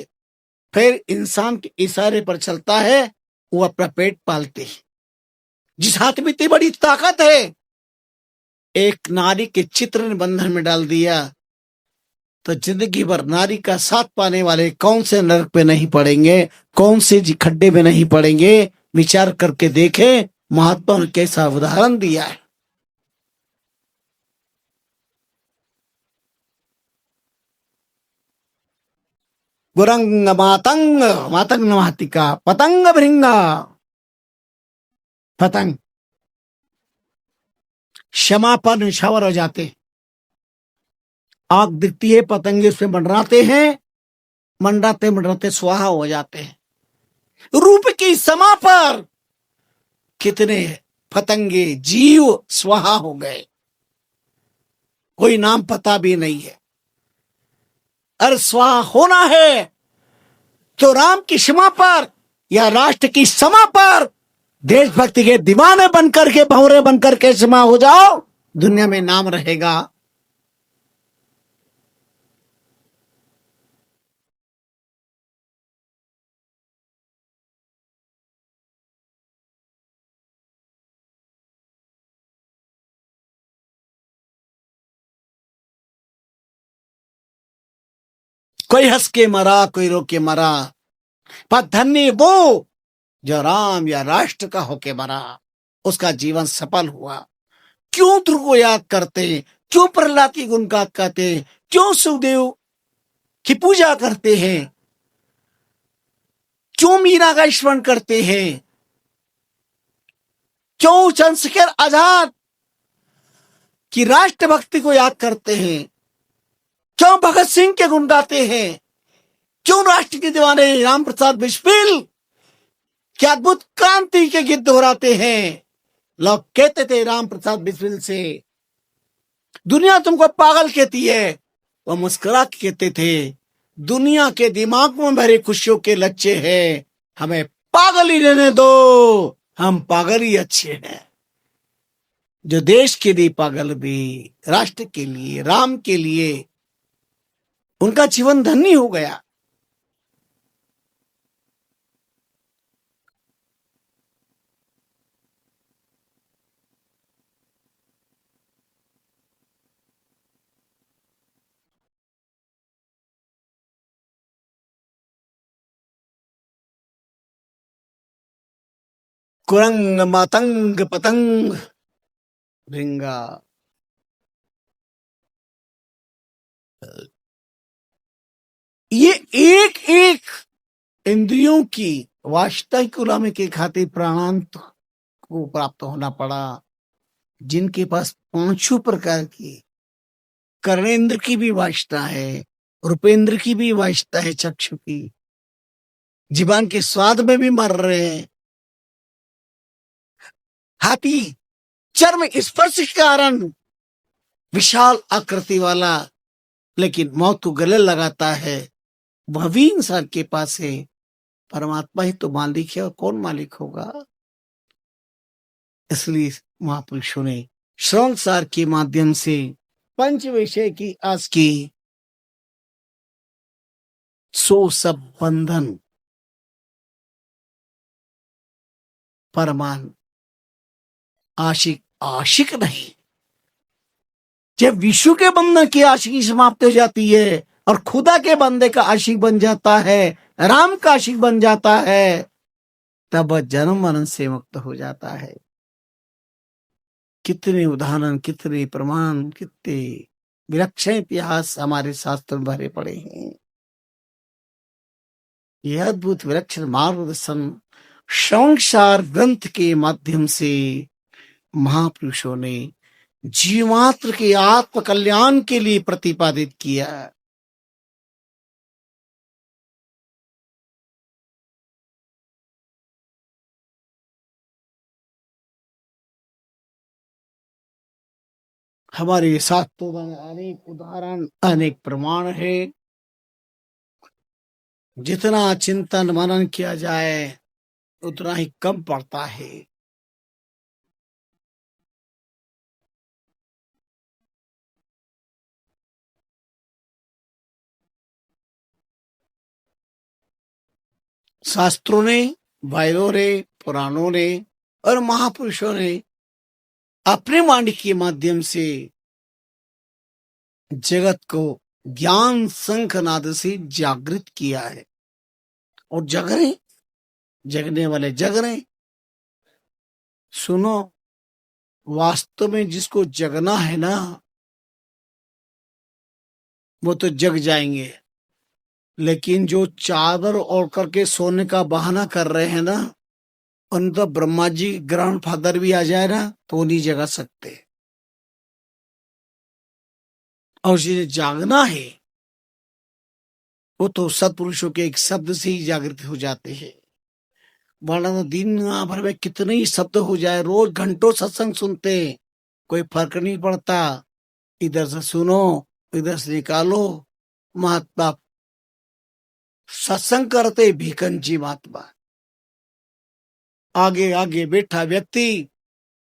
फिर इंसान के इशारे पर चलता है, वो अपना पेट पालते हैं। जिस हाथ में इतनी बड़ी ताकत है, एक नारी के चित्र ने बंधन में डाल दिया, तो जिंदगी भर नारी का साथ पाने वाले कौन से नरक पे नहीं पड़ेंगे, कौन से खड्डे में नहीं पड़ेंगे। विचार करके देखें, महात्मा ने कैसा उदाहरण दिया है। गुरंग मातंग, मातंग नमातिका, पतंग भृंगा। पतंग क्षमा पर निछावर हो जाते, आग दिखती है, पतंगे उसमें मंडराते हैं, मंडराते मंडराते स्वाहा हो जाते हैं। रूप की समा पर कितने पतंगे जीव स्वाहा हो गए, कोई नाम पता भी नहीं है। अरे स्वाहा होना है तो राम की क्षमा पर या राष्ट्र की क्षमा पर देशभक्ति के दीवाने बनकर के, भंवरे बनकर के क्षमा हो जाओ, दुनिया में नाम रहेगा। कोई हंस के मरा, कोई रो के मरा, पर धन्य वो जो राम या राष्ट्र का होके मरा, उसका जीवन सफल हुआ। क्यों ध्रुव को याद करते, क्यों प्रहलाद की गुण गाते, क्यों सुखदेव की पूजा करते हैं, क्यों मीरा का स्मरण करते हैं, क्यों चंद्रशेखर आजाद की राष्ट्रभक्ति को याद करते हैं, क्यों भगत सिंह के गुण गाते हैं, क्यों राष्ट्र के दीवाने राम प्रसाद बिस्मिल क्या अद्भुत क्रांति के गीत दोहराते हैं। लोग कहते थे राम प्रसाद बिस्मिल से, दुनिया तुमको पागल कहती है, वो मुस्कुरा के कहते थे, दुनिया के दिमाग में भरे खुशियों के लच्छे हैं, हमें पागल ही रहने दो, हम पागल ही अच्छे हैं। जो देश के लिए पागल भी, राष्ट्र के लिए, राम के लिए, उनका जीवन धन्य हो गया। कुरंग मातंग पतंग भृंगा। ये एक एक इंद्रियों की वास्तविक गुलामी के खातिर प्राणांत को प्राप्त होना पड़ा। जिनके पास पांचों प्रकार की कर्णेंद्र की भी वास्ता है, रूपेंद्र की भी वास्ता है, चक्षु की, जीवान के स्वाद में भी मर रहे हैं। हाथी चर्म स्पर्श के कारण विशाल आकृति वाला, लेकिन मौत को गले लगाता है, वह भी इंसान के पास है। परमात्मा ही तो मालिक है, और कौन मालिक होगा। इसलिए महापुरुषों ने श्रृंगसार के माध्यम से पंच विषय की आज की सो सब बंधन परमान आशिक आशिक नहीं। जब विश्व के बंधन की आशिकी समाप्त हो जाती है और खुदा के बंदे का आशिक बन जाता है, राम का आशिक बन जाता है, तब वह जन्म मरण से मुक्त हो जाता है। कितने उदाहरण, कितने प्रमाण, कितने विलक्षण इतिहास हमारे शास्त्र में भरे पड़े हैं। यह अद्भुत विलक्षण मार्गदर्शन श्रृंगसार ग्रंथ के माध्यम से महापुरुषों ने जीवात्र के आत्म कल्याण के लिए प्रतिपादित किया। हमारे शास्त्रों में अनेक उदाहरण, अनेक प्रमाण है। जितना चिंतन मनन किया जाए उतना ही कम पड़ता है। शास्त्रों ने, वेदों ने, पुराणों ने और महापुरुषों ने अपने वाणी के माध्यम से जगत को ज्ञान शंखनाद से जागृत किया है। और जग रहे, जगने वाले जग रहे। सुनो, वास्तव में जिसको जगना है ना, वो तो जग जाएंगे, लेकिन जो चादर ओढ़ करके सोने का बहाना कर रहे हैं ना, उन तो ब्रह्मा जी ग्रैंडफादर भी आ जाए ना तो वो नहीं जगा सकते। और जिसे जागना है वो तो सत्पुरुषों के एक शब्द से ही जागृत हो जाते हैं। वरना तो दिन भर में कितने ही शब्द हो जाए, रोज घंटों सत्संग सुनते, कोई फर्क नहीं पड़ता। इधर से सुनो, इधर से निकालो। महात्मा सत्संग करते भिकंजी महात्मा, आगे आगे बैठा व्यक्ति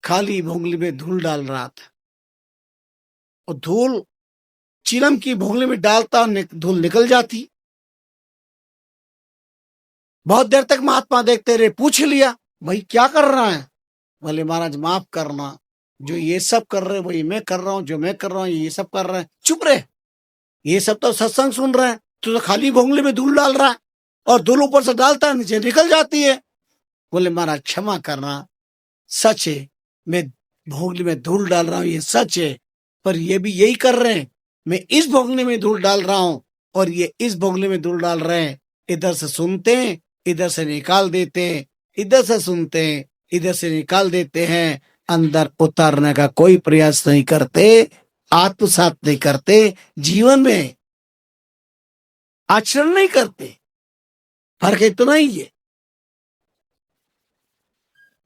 खाली भोंगली में धूल डाल रहा था, और धूल चिलम की भोंगली में डालता, धूल निकल जाती। बहुत देर तक महात्मा देखते रहे, पूछ लिया भाई क्या कर रहा है। बोले महाराज माफ करना, जो ये सब कर रहे वही मैं कर रहा हूँ, जो मैं कर रहा हूँ ये सब कर रहे हैं। चुप रहे, ये सब तो सत्संग सुन रहे हैं, तो खाली भोंगले में धूल डाल रहा है, और धूल ऊपर से डालता है नीचे निकल जाती है। बोले महाराज क्षमा करना, सच है मैं भोंगले में धूल डाल रहा हूँ, ये सच है, पर ये भी यही कर रहे हैं। मैं इस भोंगले में धूल डाल रहा हूँ और ये इस भोंगले में धूल डाल रहे हैं। इधर से सुनते हैं, इधर से निकाल देते हैं, इधर से सुनते हैं, इधर से निकाल देते हैं। अंदर उतारने का कोई प्रयास नहीं करते, आत्मसात नहीं करते, जीवन में आचरण नहीं करते। फर्क इतना ही है।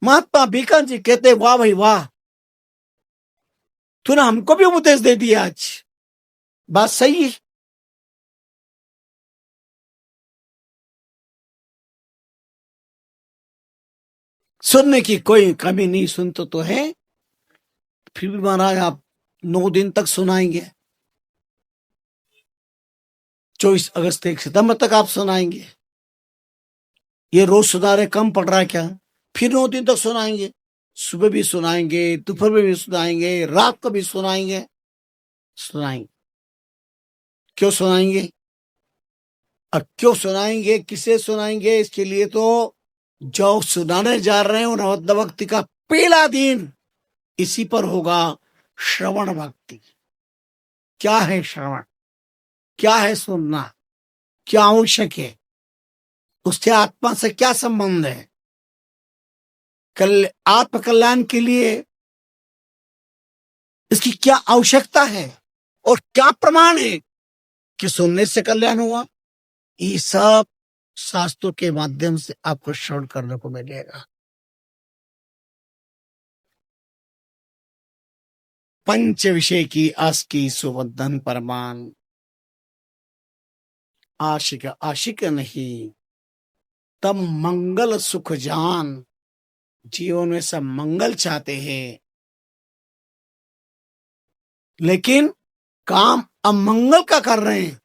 महात्मा बीकान जी कहते वाह भाई वाह, तूने हमको भी उपदेश दे दिया आज, बात सही है। सुनने की कोई कमी नहीं, सुनते तो है, फिर भी महाराज आप 9 दिन तक सुनाएंगे, 24 अगस्त से 1 सितंबर तक आप सुनाएंगे। ये रोज सुना रहे कम पड़ रहा है क्या? फिर 9 दिन तक सुनाएंगे, सुबह भी सुनाएंगे, दोपहर में भी सुनाएंगे, रात को भी सुनाएंगे। सुनाएंगे, क्यों सुनाएंगे? अब क्यों सुनाएंगे, किसे सुनाएंगे, इसके लिए तो जो सुनाने जा रहे हैं उन भक्ति का पहला दिन इसी पर होगा, श्रवण भक्ति। क्या है श्रवण, क्या है सुनना, क्या आवश्यक है, उससे आत्मा से क्या संबंध है, आत्म कल्याण के लिए इसकी क्या आवश्यकता है और क्या प्रमाण है कि सुनने से कल्याण हुआ। ये सब शास्त्रों के माध्यम से आपको श्रवण करने को मिलेगा। पंच विषय की आस की सुबद्धन परमान, आशिक आशिक नहीं तब मंगल सुख जान। जीवन में सब मंगल चाहते हैं, लेकिन काम अमंगल का कर रहे हैं।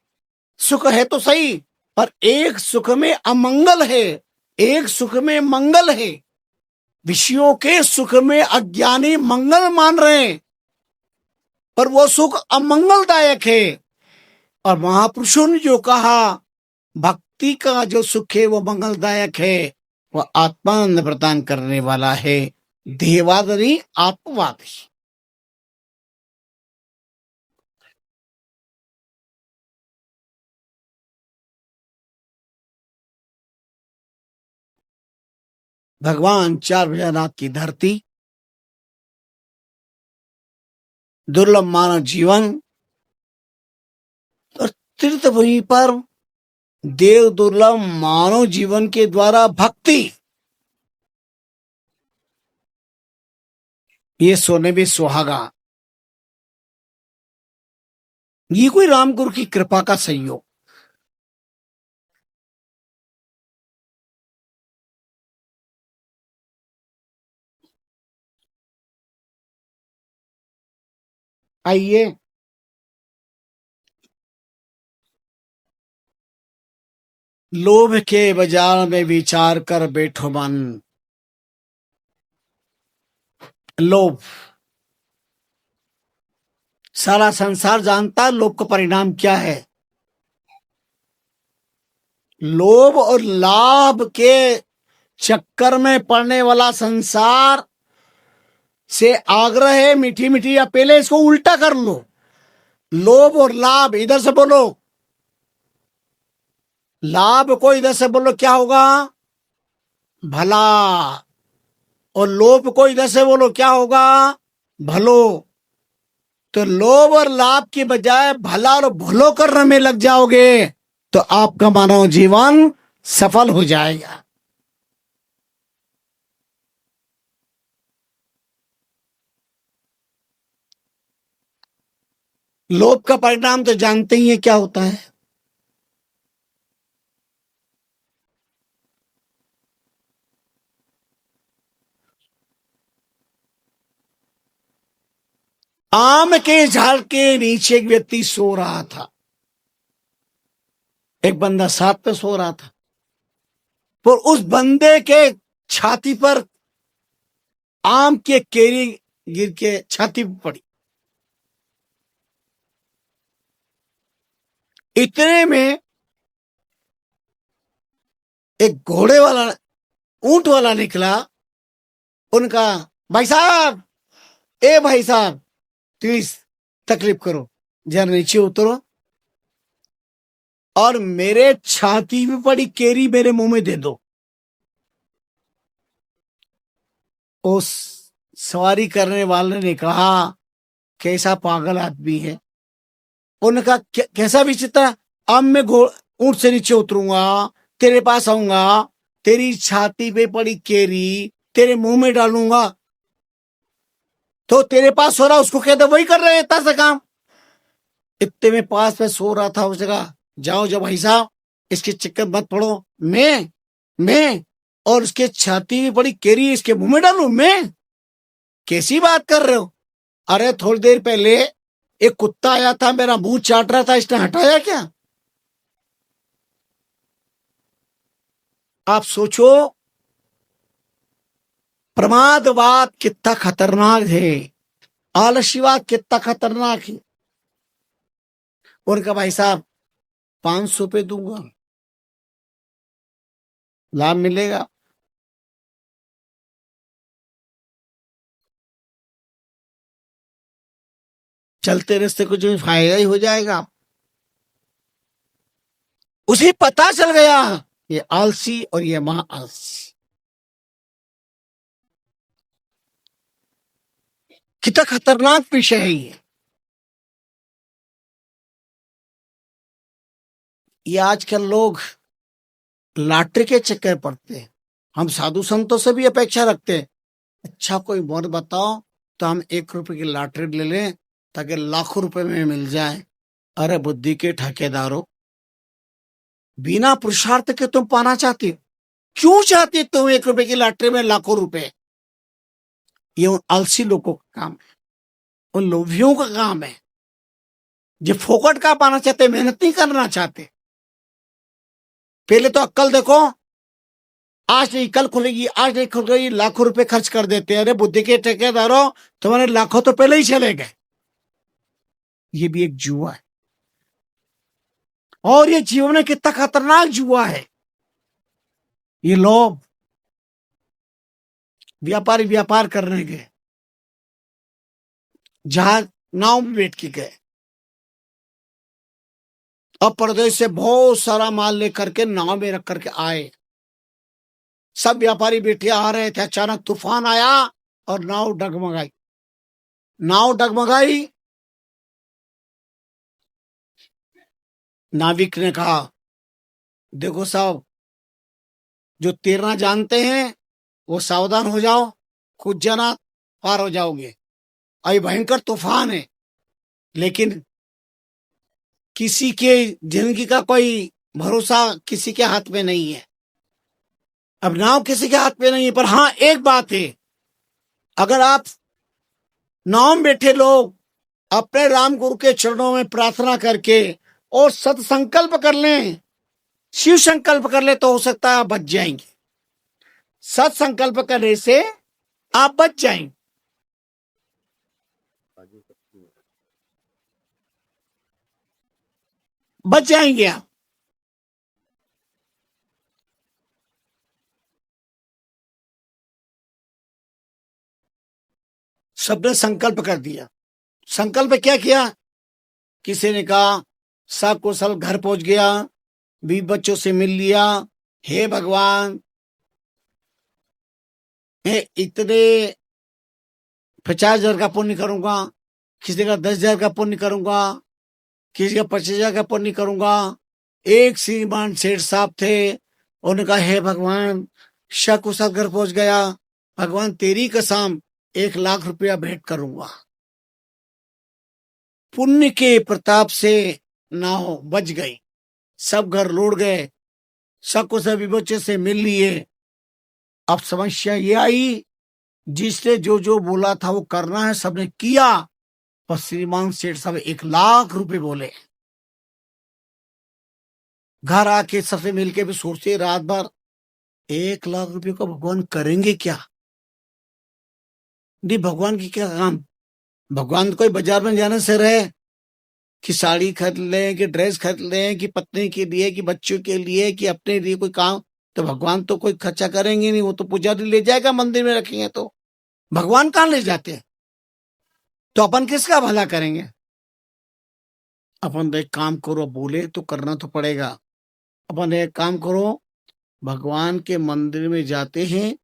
सुख है तो सही, पर एक सुख में अमंगल है, एक सुख में मंगल है। विषयों के सुख में अज्ञानी मंगल मान रहे हैं, पर वो सुख अमंगलदायक है। और महापुरुषों ने जो कहा भक्ति का जो सुख है वो मंगलदायक है, वह आत्मानंद प्रदान करने वाला है, देहवाद नहीं आत्मवाद है। भगवान चार भुजानाथ की धरती, दुर्लभ मानव जीवन और तीर्थ भूमि पर देव दुर्लभ मानव जीवन के द्वारा भक्ति, ये सोने भी सुहागा। ये कोई रामगुरु की कृपा का संयोग। आइए लोभ के बाजार में विचार कर बैठो मन। लोभ, सारा संसार जानता है लोभ का परिणाम क्या है। लोभ और लाभ के चक्कर में पड़ने वाला संसार से आग्रह है मीठी मीठी, या पहले इसको उल्टा कर लो। लोभ और लाभ, इधर से बोलो लाभ को, इधर से बोलो क्या होगा, भला। और लोभ को इधर से बोलो क्या होगा, भलो। तो लोभ और लाभ की बजाय भला और भलो करने में लग जाओगे तो आपका मानव जीवन सफल हो जाएगा। लोभ का परिणाम तो जानते ही है क्या होता है। आम के झाड़ के नीचे एक व्यक्ति सो रहा था। एक बंदा साथ पे सो रहा था, पर उस बंदे के छाती पर आम की केरी गिर के छाती पर पड़ी। इतने में एक घोड़े वाला, ऊंट वाला निकला। उनका भाई साहब, ए भाई साहब प्लीज तकलीफ करो, जरा नीचे उतरो और मेरे छाती में पड़ी केरी मेरे मुंह में दे दो। उस सवारी करने वाले ने कहा कैसा पागल आदमी है। उनका कैसा विचित्र, अब मैं ऊंट से नीचे उतरूंगा, तेरे पास आऊंगा, तेरी छाती पे पड़ी केरी तेरे मुंह में डालूंगा, तो तेरे पास सो रहा उसको कहते वही कर रहे इतना सा काम। इतने में पास में सो रहा था उस जगह, जाओ जब भाई साहब इसके चक्कर मत पड़ो, मैं और उसके छाती में पड़ी केरी इसके मुंह में डालू, मैं कैसी बात कर रहे हो। अरे थोड़ी देर पहले एक कुत्ता आया था मेरा मुंह चाट रहा था, इसने हटाया क्या। आप सोचो प्रमादवाद कितना खतरनाक है, आलस्यवाद कितना खतरनाक है। उनका भाई साहब 500 पे दूंगा, लाभ मिलेगा। चलते रास्ते कुछ भी फायदा ही हो जाएगा। उसे पता चल गया ये आलसी और ये महा आलसी। कितना खतरनाक विषय है ये आजकल लोग लॉटरी के चक्कर पड़ते हैं। हम साधु संतों से भी अपेक्षा रखते हैं, अच्छा कोई मोर बताओ तो हम 1 रुपए की लॉटरी ले लें ताकि लाखों रुपए में मिल जाए। अरे बुद्धि के ठेकेदारों, बिना पुरुषार्थ के तुम पाना चाहते हो? क्यों चाहते हो तुम 1 रुपए की लॉटरी में लाखों रुपए? ये उन आलसी लोगों का काम है, उन लोभियों का काम है जो फोकट का पाना चाहते, मेहनत नहीं करना चाहते। पहले तो अक्ल देखो, आज नहीं कल खुलेगी, आज नहीं खुलेगी, लाखों रुपए खर्च कर देते हैं। अरे बुद्धि के ठेकेदारों, तुम्हारे लाखों तो पहले ही चले गए। ये भी एक जुआ है, और ये जीवन में कितना खतरनाक जुआ है। ये लोग व्यापारी व्यापार करने गए, जहाज नाव में बैठ के गए, अब प्रदेश से बहुत सारा माल लेकर के नाव में रख करके आए। सब व्यापारी बैठे आ रहे थे, अचानक तूफान आया और नाव डगमगाई। नाविक ने कहा, देखो साहब, जो तैरना जानते हैं वो सावधान हो जाओ, कूद जाना, पार हो जाओगे। अभी भयंकर तूफान है, लेकिन किसी के जिंदगी का कोई भरोसा किसी के हाथ में नहीं है। अब नाव किसी के हाथ में नहीं है, पर हाँ एक बात है, अगर आप नाव में बैठे लोग अपने राम गुरु के चरणों में प्रार्थना करके और सत्संकल्प कर लें, शिव संकल्प कर ले, तो हो सकता है आप बच जाएंगे। सत्संकल्प करने से आप बच जाएंगे। आप सबने संकल्प कर दिया। संकल्प क्या किया? किसी ने कहा सकुशल घर पहुंच गया, 20 बच्चों से मिल लिया, हे भगवान इतने 50,000 का पुण्य करूंगा, किसी का 10,000 का पुण्य करूंगा, किसी का 25,000 का पुण्य करूंगा। एक श्रीमान सेठ साहब थे, उन्होंने कहा हे भगवान सकुशल घर पहुंच गया, भगवान तेरी कसम 1 लाख रुपया भेंट करूंगा। पुण्य के प्रताप से नाव बच गई, सब घर लौट गए, सबको सभी बच्चे से मिल लिए। अब समस्या ये आई, जिसने जो जो बोला था वो करना है, सबने किया, पर श्रीमान सेठ साहब 1 लाख रुपए बोले। घर आके सबसे मिलके भी सोचते रात भर, 1 लाख रुपए को भगवान करेंगे क्या? नहीं, भगवान की क्या काम? भगवान तो कोई बाजार में जाने से रहे कि साड़ी खरीद लें, कि ड्रेस खरीद लें, कि पत्नी के लिए, कि बच्चों के लिए, कि अपने लिए कोई काम, तो भगवान तो कोई खर्चा करेंगे नहीं, वो तो पुजारी ले जाएगा, मंदिर में रखेंगे। तो भगवान कहाँ ले जाते हैं? तो अपन किसका भला करेंगे? अपन एक काम करो, बोले तो करना तो पड़ेगा। अपन एक काम करो, भगवान के मंदिर में जाते हैं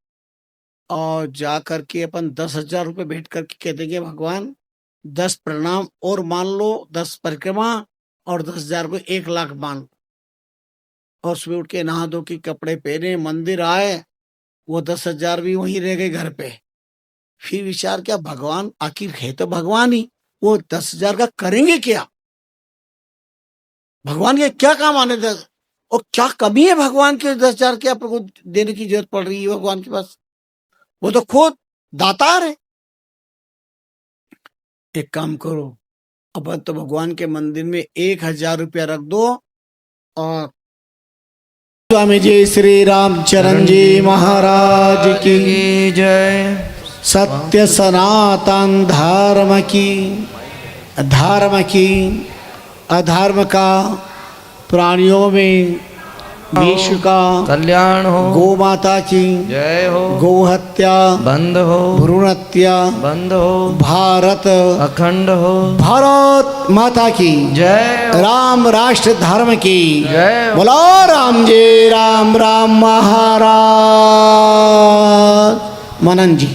और जा करके अपन 10,000 रुपए भेंट करके कह देंगे भगवान 10 प्रणाम और मान लो, 10 परिक्रमा और 10,000 को 1 लाख मान लो। और सुबह उठ के नहा धो के कपड़े पहने मंदिर आए, वो 10,000 भी वहीं रह गए घर पे। फिर विचार किया भगवान आखिर है तो भगवान ही, वो 10,000 का करेंगे क्या? भगवान के क्या काम आने 10, और क्या कमी है भगवान के 10,000 के आपको देने की जरूरत पड़ रही है भगवान के पास? वो तो खुद दातार है। एक काम करो, अपन तो भगवान के मंदिर में 1,000 रुपया रख दो, और स्वामी जी श्री रामचरण जी महाराज की जय। सत्य सनातन धर्म की, अधर्म का प्राणियों में विश्व का कल्याण हो, गौ माता की जय हो, गौ हत्या बंद हो, भ्रूण हत्या बंद हो, भारत अखंड हो, भारत माता की जय हो, राम राष्ट्र धर्म की जय हो। बोलो राम जय राम राम महाराज। मनन जी।